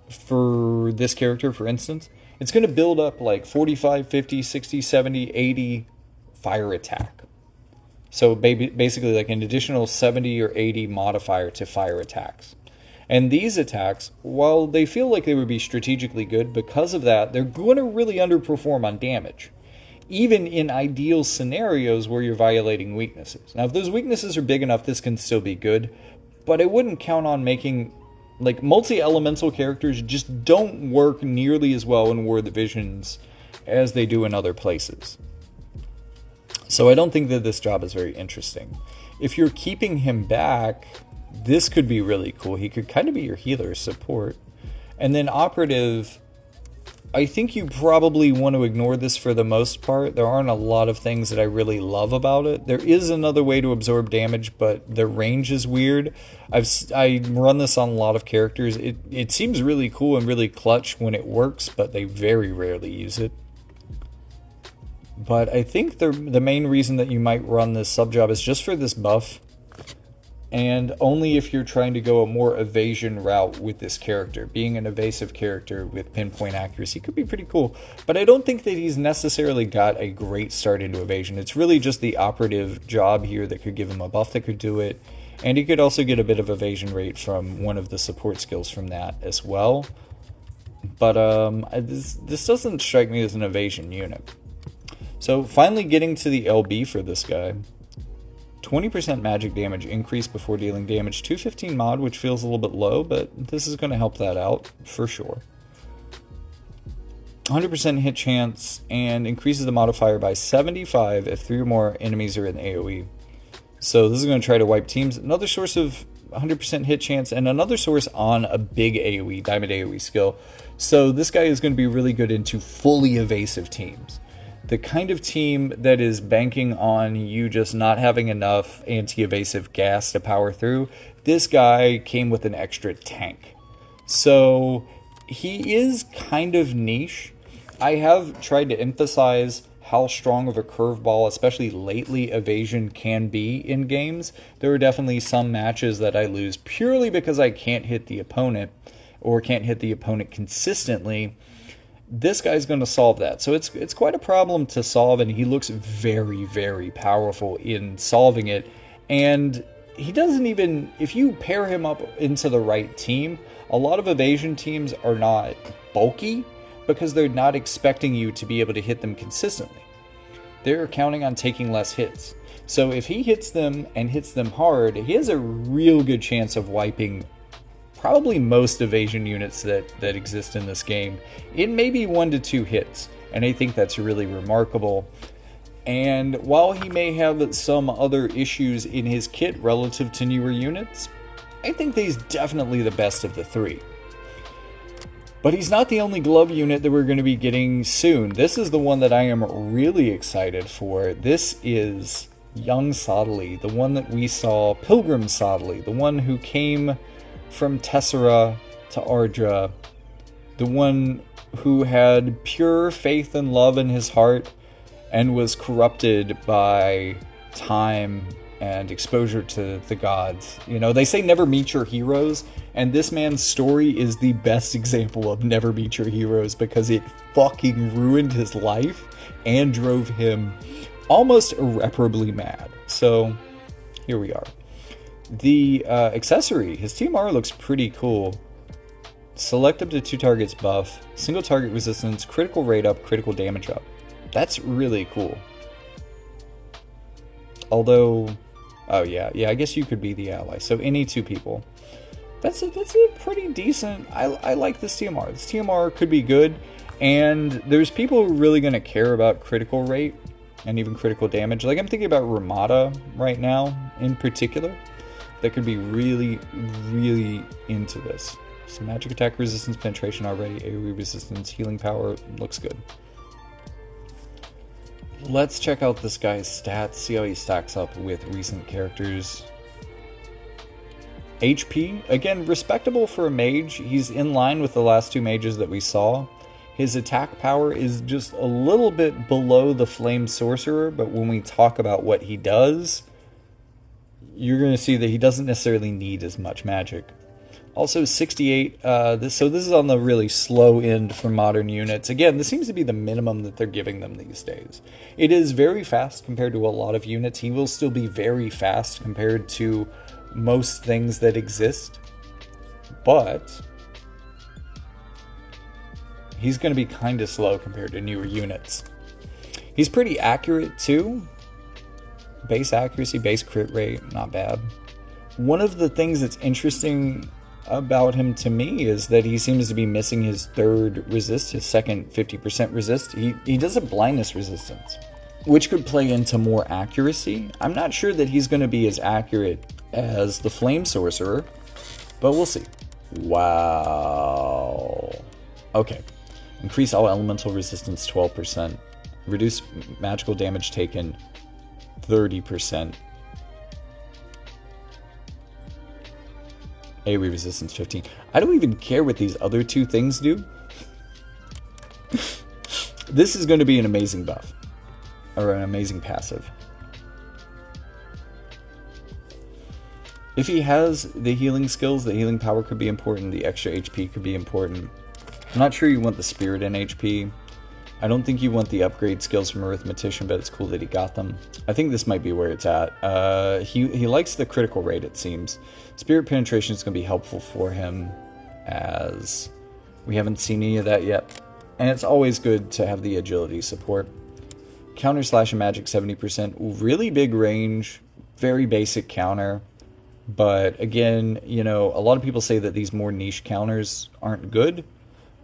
for this character, for instance, it's going to build up like 45, 50, 60, 70, 80 fire attack. So basically like an additional 70 or 80 modifier to fire attacks. And these attacks, while they feel like they would be strategically good, because of that, they're going to really underperform on damage. Even in ideal scenarios where you're violating weaknesses. Now, if those weaknesses are big enough, this can still be good. But I wouldn't count on making... Like, multi-elemental characters just don't work nearly as well in War of the Visions as they do in other places. So I don't think that this job is very interesting. If you're keeping him back, this could be really cool. He could kind of be your healer support. And then operative... I think you probably want to ignore this for the most part. There aren't a lot of things that I really love about it. There is another way to absorb damage, but the range is weird. I run this on a lot of characters. It seems really cool and really clutch when it works, but they very rarely use it. But I think the main reason that you might run this sub-job is just for this buff. And only if you're trying to go a more evasion route with this character. Being an evasive character with pinpoint accuracy could be pretty cool. But I don't think that he's necessarily got a great start into evasion. It's really just the operative job here that could give him a buff that could do it. And he could also get a bit of evasion rate from one of the support skills from that as well. But this doesn't strike me as an evasion unit. So finally getting to the LB for this guy. 20% magic damage increase before dealing damage. 215 mod, which feels a little bit low, but this is going to help that out for sure. 100% hit chance and increases the modifier by 75 if 3 or more enemies are in AoE. So this is going to try to wipe teams. Another source of 100% hit chance and another source on a big AoE, diamond AoE skill. So this guy is going to be really good into fully evasive teams. The kind of team that is banking on you just not having enough anti-evasive gas to power through, this guy came with an extra tank. So he is kind of niche. I have tried to emphasize how strong of a curveball, especially lately, evasion can be in games. There are definitely some matches that I lose purely because I can't hit the opponent or can't hit the opponent consistently. This guy's going to solve that. So it's quite a problem to solve, and he looks very, very powerful in solving it. And he doesn't even, if you pair him up into the right team, a lot of evasion teams are not bulky because they're not expecting you to be able to hit them consistently. They're counting on taking less hits. So if he hits them and hits them hard, he has a real good chance of wiping probably most evasion units that exist in this game in maybe 1 to 2 hits, and I think that's really remarkable. And while he may have some other issues in his kit relative to newer units, I think that he's definitely the best of the 3. But he's not the only glove unit that we're going to be getting soon. This is the one that I am really excited for. This is young Sadali, the one that we saw, Pilgrim Sadali, the one who came from Tessera to Ardra, the one who had pure faith and love in his heart and was corrupted by time and exposure to the gods. You know, they say never meet your heroes, and this man's story is the best example of never meet your heroes because it fucking ruined his life and drove him almost irreparably mad. So, here we are. The accessory, his TMR looks pretty cool. Select up to 2 targets buff, single target resistance, critical rate up, critical damage up. That's really cool. Although, oh yeah, I guess you could be the ally. So any 2 people. That's a pretty decent. I like this TMR. This TMR could be good, and there's people who are really going to care about critical rate and even critical damage. Like I'm thinking about Ramada right now in particular. That could be really, really into this. So magic attack resistance, penetration already, AoE resistance, healing power, looks good. Let's check out this guy's stats, see how he stacks up with recent characters. HP, again, respectable for a mage. He's in line with the last 2 mages that we saw. His attack power is just a little bit below the Flame Sorcerer, but when we talk about what he does, you're going to see that he doesn't necessarily need as much magic. Also 68, so this is on the really slow end for modern units. Again, this seems to be the minimum that they're giving them these days. It is very fast compared to a lot of units. He will still be very fast compared to most things that exist. But he's going to be kind of slow compared to newer units. He's pretty accurate too. Base accuracy, base crit rate, not bad. One of the things that's interesting about him to me is that he seems to be missing his 3rd resist, his second 50% resist. He does a blindness resistance, which could play into more accuracy. I'm not sure that he's going to be as accurate as the Flame Sorcerer, but we'll see. Wow. Okay. Increase all elemental resistance 12%. Reduce magical damage taken 30%. AoE resistance 15. I don't even care what these other 2 things do. This is going to be an amazing buff. Or an amazing passive. If he has the healing skills, the healing power could be important. The extra HP could be important. I'm not sure you want the Spirit in HP. I don't think you want the upgrade skills from Arithmetician, but it's cool that he got them. I think this might be where it's at. He likes the critical rate, it seems. Spirit penetration is going to be helpful for him, as we haven't seen any of that yet. And it's always good to have the agility support. Counter slash and magic 70%. Really big range. Very basic counter. But again, you know, a lot of people say that these more niche counters aren't good.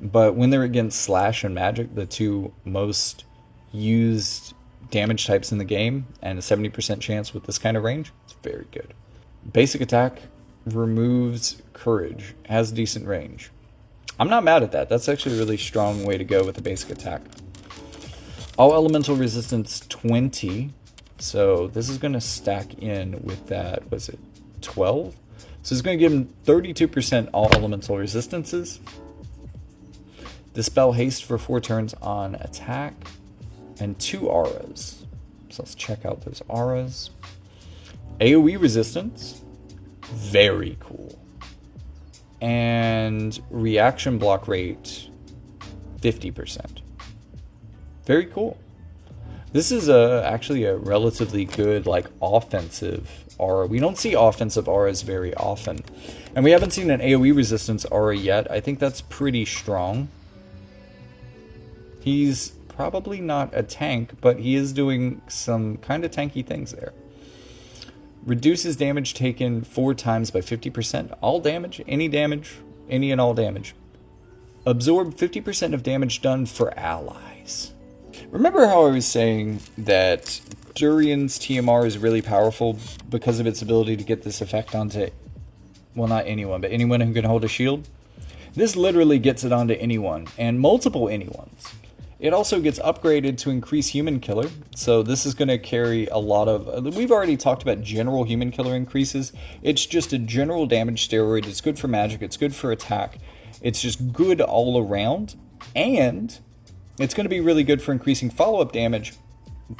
But when they're against slash and magic, the 2 most used damage types in the game, and a 70% chance with this kind of range, it's very good. Basic attack removes courage, has decent range. I'm not mad at that. That's actually a really strong way to go with the basic attack. All elemental resistance 20. So this is going to stack in with that, was it 12? So it's going to give him 32% all elemental resistances. Dispel haste for 4 turns on attack, and 2 auras. So let's check out those auras. AoE resistance, very cool. And reaction block rate, 50%. Very cool. This is actually a relatively good, like, offensive aura. We don't see offensive auras very often. And we haven't seen an AoE resistance aura yet. I think that's pretty strong. He's probably not a tank, but he is doing some kind of tanky things there. Reduces damage taken 4 times by 50%. All damage, any and all damage. Absorb 50% of damage done for allies. Remember how I was saying that Durian's TMR is really powerful because of its ability to get this effect onto, well, not anyone, but anyone who can hold a shield? This literally gets it onto anyone, and multiple anyones. It also gets upgraded to increase human killer, so this is going to carry a lot of... We've already talked about general human killer increases. It's just a general damage steroid. It's good for magic. It's good for attack. It's just good all around, and it's going to be really good for increasing follow-up damage.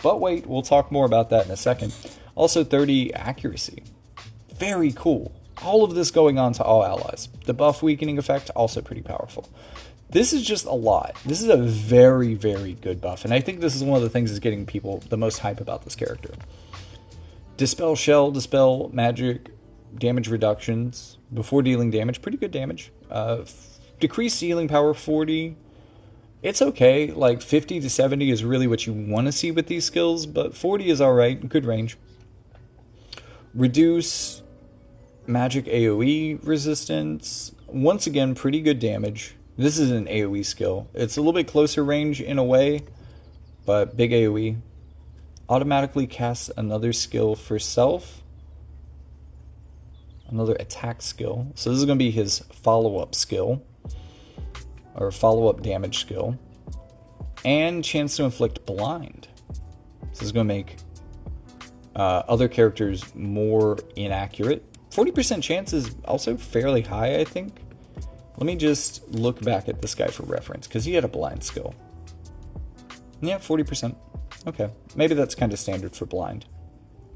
But wait, we'll talk more about that in a second. Also 30 accuracy. Very cool. All of this going on to all allies. The buff weakening effect, also pretty powerful. This is just a lot. This is a very, very good buff, and I think this is one of the things that's getting people the most hype about this character. Dispel Shell, Dispel Magic, damage reductions before dealing damage. Pretty good damage. Decrease healing power 40. It's okay. Like 50 to 70 is really what you want to see with these skills, but 40 is alright. Good range. Reduce magic AoE resistance. Once again, pretty good damage. This is an AoE skill. It's a little bit closer range in a way, but big AoE. Automatically casts another skill for self. Another attack skill. So this is going to be his follow-up skill. Or follow-up damage skill. And chance to inflict blind. So this is going to make other characters more inaccurate. 40% chance is also fairly high, I think. Let me just look back at this guy for reference, because he had a blind skill. Yeah, 40%. Okay, maybe that's kind of standard for blind.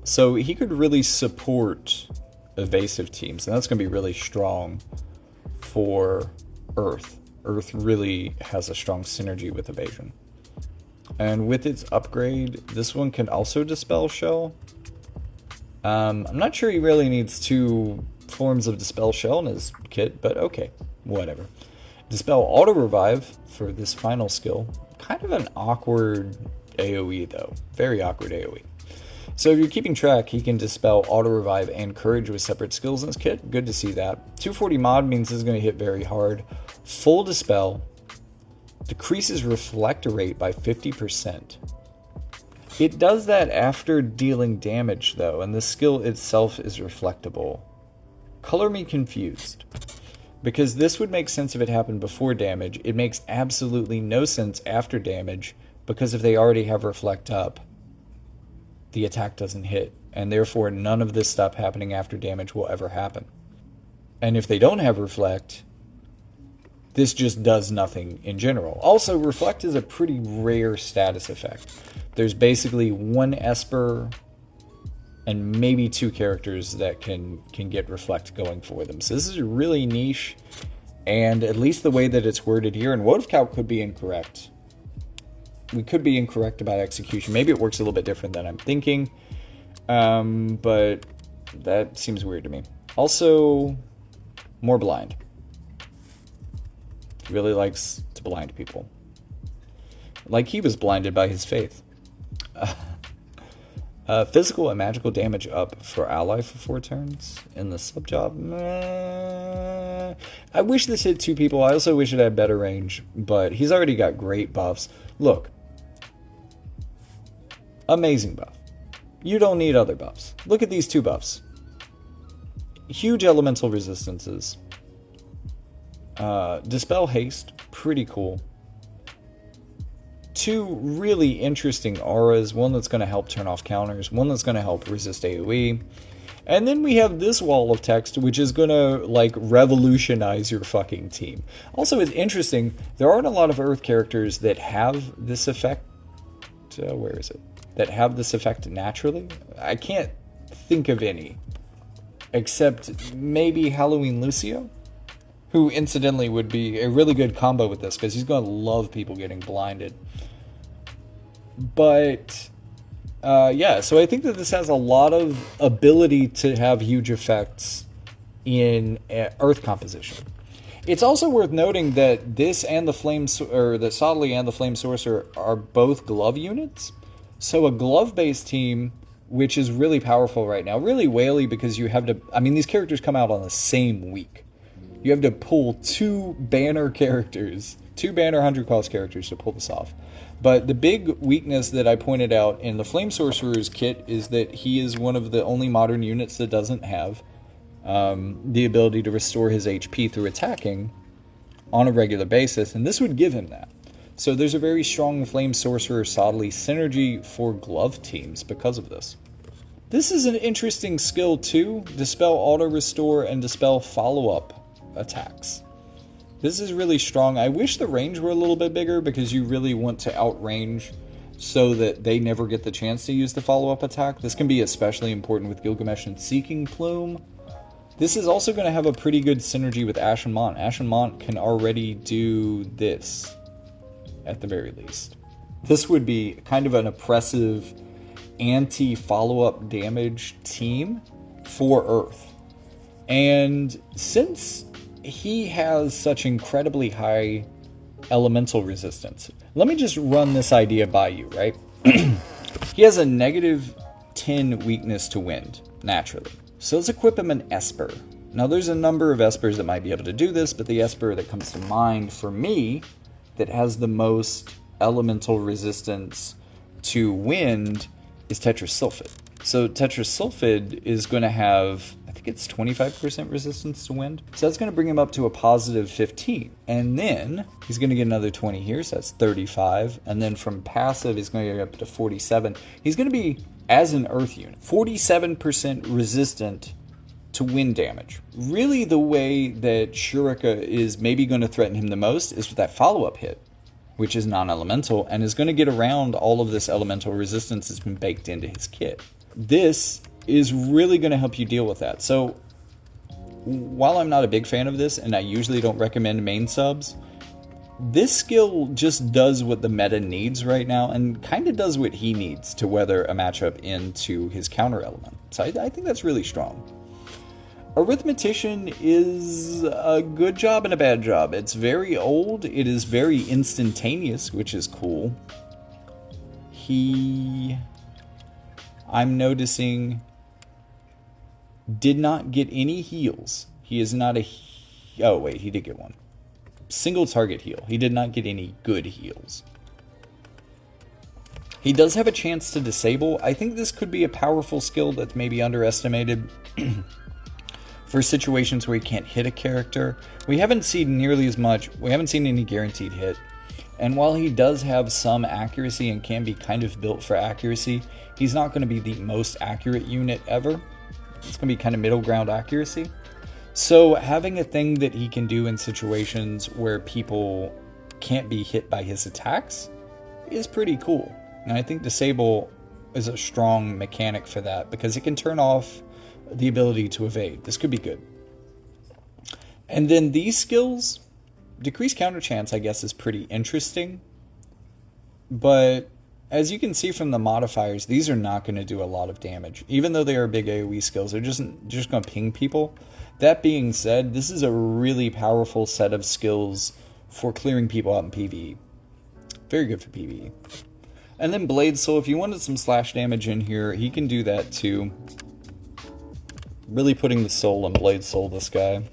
So he could really support evasive teams, and that's going to be really strong for Earth. Earth really has a strong synergy with evasion. And with its upgrade, this one can also Dispel Shell. I'm not sure he really needs 2 forms of Dispel Shell in his kit, but okay. Whatever. Dispel Auto Revive for this final skill. Kind of an awkward AoE though. Very awkward AoE. So if you're keeping track, he can Dispel Auto Revive and Courage with separate skills in his kit. Good to see that. 240 mod means this is going to hit very hard. Full Dispel. Decreases Reflect rate by 50%. It does that after dealing damage though, and the skill itself is reflectable. Color me confused. Because this would make sense if it happened before damage. It makes absolutely no sense after damage, because if they already have Reflect up, the attack doesn't hit, and therefore none of this stuff happening after damage will ever happen. And if they don't have Reflect, this just does nothing in general. Also, Reflect is a pretty rare status effect. There's basically 1 Esper and maybe 2 characters that can get Reflect going for them. So this is really niche, and at least the way that it's worded here, and WOTV could be incorrect. We could be incorrect about execution. Maybe it works a little bit different than I'm thinking, but that seems weird to me. Also, more blind. He really likes to blind people. Like he was blinded by his faith. Physical and magical damage up for ally for 4 turns in the sub job. I wish this hit 2 people. I also wish it had better range, but he's already got great buffs. Look. Amazing buff. You don't need other buffs. Look at these 2 buffs. Huge elemental resistances. Dispel Haste. Pretty cool. 2 really interesting auras, one that's going to help turn off counters, one that's going to help resist AoE. And then we have this wall of text, which is going to, like, revolutionize your fucking team. Also, it's interesting, there aren't a lot of Earth characters that have this effect. Where is it? That have this effect naturally. I can't think of any. Except maybe Halloween Lucio, who incidentally would be a really good combo with this, because he's going to love people getting blinded. But yeah, so I think that this has a lot of ability to have huge effects in Earth composition. It's also worth noting that this and the the Sadali and the Flame Sorcerer are both glove units. So a glove-based team, which is really powerful right now, really whaley, because you have to... I mean, these characters come out on the same week. You have to pull 2 banner characters, 2 banner 100 cost characters to pull this off. But the big weakness that I pointed out in the Flame Sorcerer's kit is that he is one of the only modern units that doesn't have the ability to restore his HP through attacking, on a regular basis, and this would give him that. So there's a very strong Flame Sorcerer Sadali synergy for glove teams because of this. This is an interesting skill too, Dispel Auto Restore and Dispel Follow-Up attacks. This is really strong. I wish the range were a little bit bigger because you really want to outrange so that they never get the chance to use the follow-up attack. This can be especially important with Gilgamesh and Seeking Plume. This is also going to have a pretty good synergy with Ashen Mont. Ashen Mont can already do this, at the very least. This would be kind of an oppressive anti-follow-up damage team for Earth. And since he has such incredibly high elemental resistance, let me just run this idea by you, right? He has a -10 weakness to wind, naturally. So let's equip him an Esper. Now there's a number of Espers that might be able to do this, but the Esper that comes to mind for me that has the most elemental resistance to wind is Tetrasulfid. So Tetrasulfid is going to have, I think it's 25% resistance to wind. So that's going to bring him up to a +15. And then he's going to get another 20 here, so that's 35. And then from passive, he's going to get up to 47. He's going to be, as an Earth unit, 47% resistant to wind damage. Really, the way that Shurika is maybe going to threaten him the most is with that follow-up hit, which is non-elemental, and is going to get around all of this elemental resistance that's been baked into his kit. This is really going to help you deal with that. So, while I'm not a big fan of this, and I usually don't recommend main subs, this skill just does what the meta needs right now, and kind of does what he needs to weather a matchup into his counter element. So I think that's really strong. Arithmetician is a good job and a bad job. It's very old. It is very instantaneous, which is cool. I'm noticing, did not get any heals. He is not a... Oh, wait, he did get one. Single target heal. He did not get any good heals. He does have a chance to disable. I think this could be a powerful skill that's maybe underestimated for situations where he can't hit a character. We haven't seen nearly as much. We haven't seen any guaranteed hit. And while he does have some accuracy and can be kind of built for accuracy, he's not going to be the most accurate unit ever. It's going to be kind of middle ground accuracy. So having a thing that he can do in situations where people can't be hit by his attacks is pretty cool. And I think Disable is a strong mechanic for that because it can turn off the ability to evade. This could be good. And then these skills, Decreased Counter Chance, I guess, is pretty interesting. But as you can see from the modifiers, these are not going to do a lot of damage. Even though they are big AoE skills, they're just going to ping people. That being said, this is a really powerful set of skills for clearing people out in PvE. Very good for PvE. And then Blade Soul, if you wanted some slash damage in here, he can do that too. Really putting the soul in Blade Soul, this guy.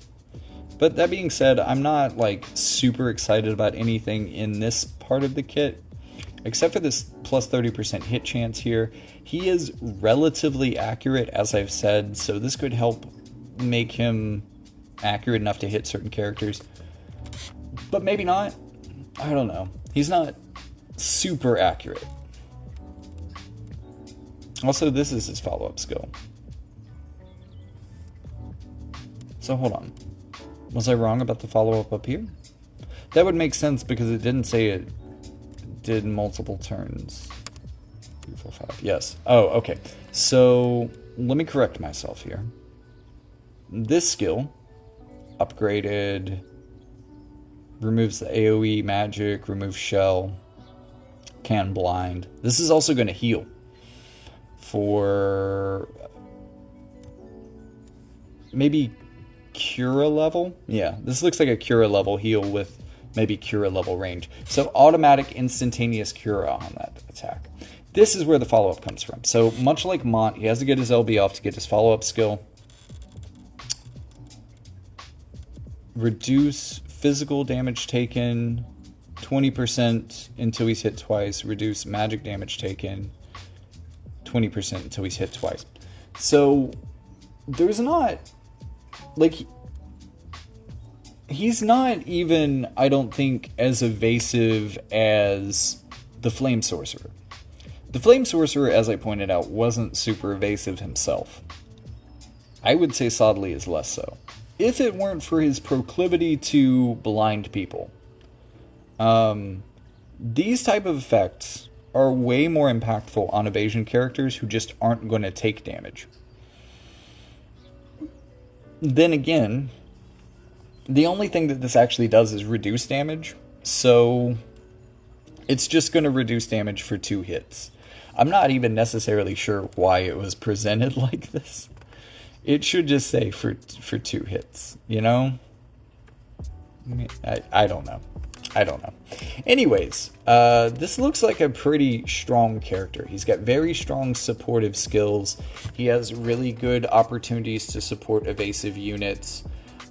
But that being said, I'm not like super excited about anything in this part of the kit. Except for this plus 30% hit chance here. He is relatively accurate, as I've said, so this could help make him accurate enough to hit certain characters. But maybe not. I don't know. He's not super accurate. Also, this is his follow-up skill. So hold on. Was I wrong about the follow-up up here? That would make sense because it didn't say it did multiple turns. 3, 4, 5. Yes. Oh, okay. So let me correct myself here. This skill, upgraded, removes the AoE magic, removes shell, can blind. This is also going to heal for maybe Cura level. Yeah, this looks like a Cura level heal with maybe Cura level range. So automatic instantaneous Cura on that attack. This is where the follow-up comes from. So much like Mont, he has to get his LB off to get his follow-up skill. Reduce physical damage taken 20% until he's hit twice. Reduce magic damage taken 20% until he's hit twice. So there's not, like, he's not even, I don't think, as evasive as the Flame Sorcerer. The Flame Sorcerer, as I pointed out, wasn't super evasive himself. I would say Sadali is less so. If it weren't for his proclivity to blind people. These type of effects are way more impactful on evasion characters who just aren't going to take damage. Then again, the only thing that this actually does is reduce damage, so it's just going to reduce damage for 2 hits. I'm not even necessarily sure why it was presented like this. It should just say for 2 hits, you know? I don't know. I don't know. Anyways, this looks like a pretty strong character. He's got very strong supportive skills. He has really good opportunities to support evasive units.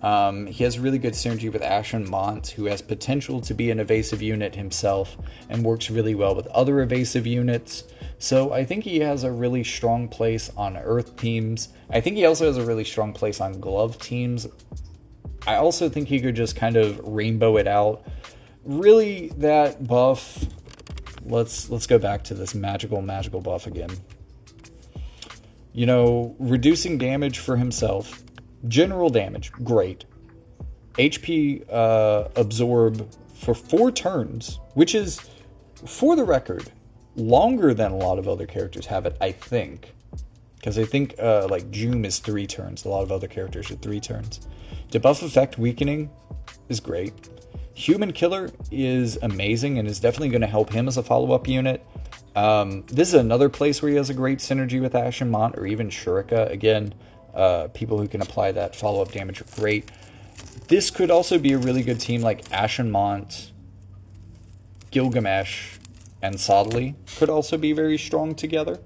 He has really good synergy with Ashen Mont, who has potential to be an evasive unit himself and works really well with other evasive units. So I think he has a really strong place on Earth teams. I think he also has a really strong place on Glove teams. I also think he could just kind of rainbow it out. Really, that buff, let's go back to this magical buff again. You know, reducing damage for himself, general damage, great. HP absorb for 4 turns, which is, for the record, longer than a lot of other characters have it, I think. Because I think, like, Joom is 3 turns. A lot of other characters are 3 turns. Debuff effect weakening is great. Human Killer is amazing and is definitely going to help him as a follow-up unit. This is another place where he has a great synergy with Ashen Mont or even Shurika. Again, people who can apply that follow-up damage are great. This could also be a really good team like Ashen Mont, Gilgamesh, and Sadali could also be very strong together.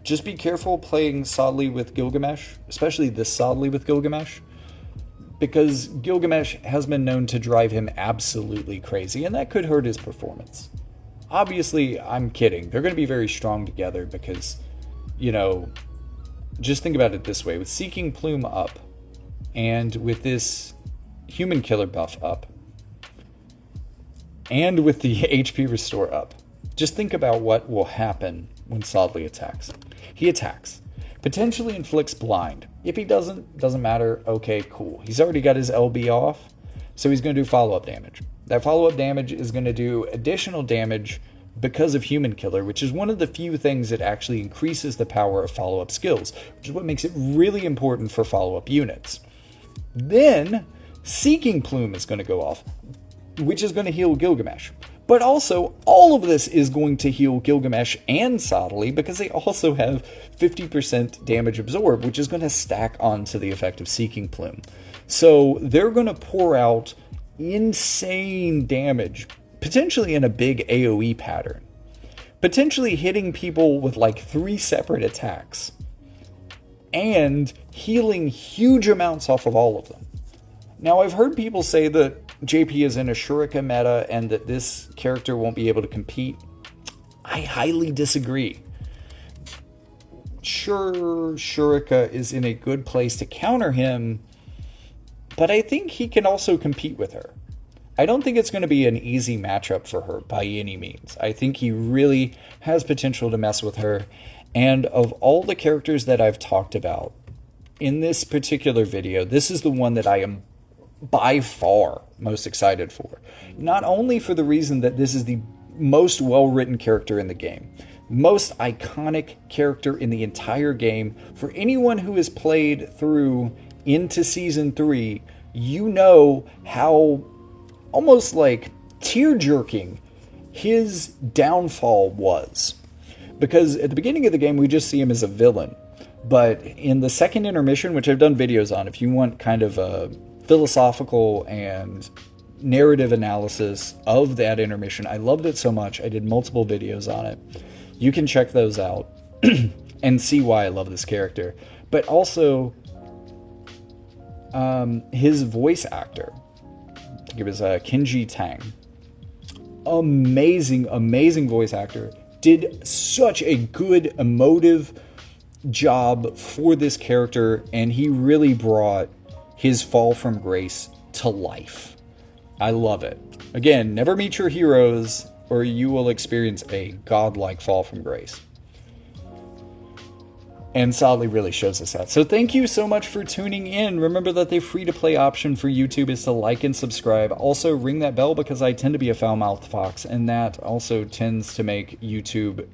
Just be careful playing Sadali with Gilgamesh, especially this Sadali with Gilgamesh, because Gilgamesh has been known to drive him absolutely crazy, and that could hurt his performance. Obviously, I'm kidding. They're going to be very strong together because, you know, just think about it this way. With Seeking Plume up, and with this Human Killer buff up, and with the HP Restore up, just think about what will happen when Sadali attacks. He attacks. Potentially inflicts blind. If he doesn't matter. Okay, cool. He's already got his LB off, so he's going to do follow-up damage. That follow-up damage is going to do additional damage because of Human Killer, which is one of the few things that actually increases the power of follow-up skills, which is what makes it really important for follow-up units. Then, Seeking Plume is going to go off, which is going to heal Gilgamesh. But also, all of this is going to heal Gilgamesh and Sadali because they also have 50% damage absorb, which is going to stack onto the effect of Seeking Plume. So they're going to pour out insane damage, potentially in a big AoE pattern. Potentially hitting people with like 3 separate attacks. And healing huge amounts off of all of them. Now, I've heard people say that JP is in a Shurika meta and that this character won't be able to compete. I highly disagree. Sure, Shurika is in a good place to counter him, but I think he can also compete with her. I don't think it's going to be an easy matchup for her by any means. I think he really has potential to mess with her, and of all the characters that I've talked about in this particular video, this is the one that I am by far most excited for. Not only for the reason that this is the most well-written character in the game, most iconic character in the entire game. For anyone who has played through into Season 3, you know how almost like tear-jerking his downfall was. Because at the beginning of the game, we just see him as a villain. But in the second intermission, which I've done videos on, if you want kind of a philosophical and narrative analysis of that intermission, I loved it so much. I did multiple videos on it. You can check those out and see why I love this character. But also, his voice actor, I think it was Kinji Tang. Amazing voice actor. Did such a good emotive job for this character, and he really brought his fall from grace to life. I love it. Again, never meet your heroes or you will experience a godlike fall from grace. And Sadali really shows us that. So thank you so much for tuning in. Remember that the free-to-play option for YouTube is to like and subscribe. Also, ring that bell because I tend to be a foul-mouthed fox, and that also tends to make YouTube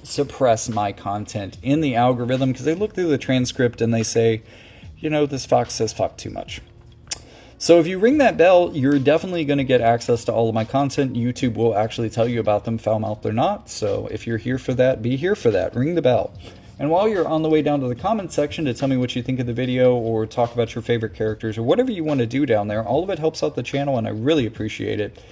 suppress my content in the algorithm because they look through the transcript and they say, you know, this fox says fuck too much. So if you ring that bell, you're definitely going to get access to all of my content. YouTube will actually tell you about them, foul-mouthed or not. So if you're here for that, be here for that. Ring the bell. And while you're on the way down to the comment section to tell me what you think of the video or talk about your favorite characters or whatever you want to do down there, all of it helps out the channel and I really appreciate it.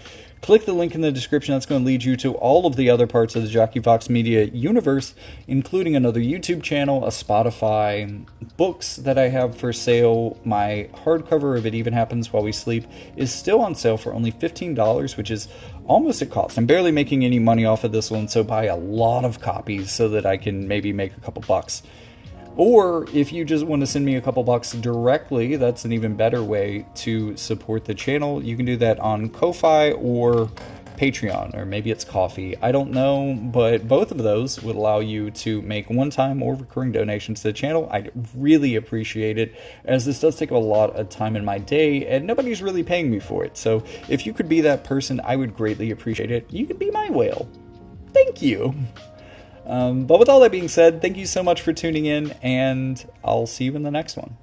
Click the link in the description. That's going to lead you to all of the other parts of the Jockey Fox Media universe, including another YouTube channel, a Spotify, books that I have for sale. My hardcover, If It Even Happens While We Sleep, is still on sale for only $15, which is almost at cost. I'm barely making any money off of this one, so buy a lot of copies so that I can maybe make a couple bucks. Or if you just want to send me a couple bucks directly, that's an even better way to support the channel. You can do that on Ko-Fi or Patreon, or maybe it's Coffee. I don't know, but both of those would allow you to make one-time or recurring donations to the channel. I'd really appreciate it, as this does take a lot of time in my day, and nobody's really paying me for it. So if you could be that person, I would greatly appreciate it. You could be my whale. Thank you. But with all that being said, thank you so much for tuning in, and I'll see you in the next one.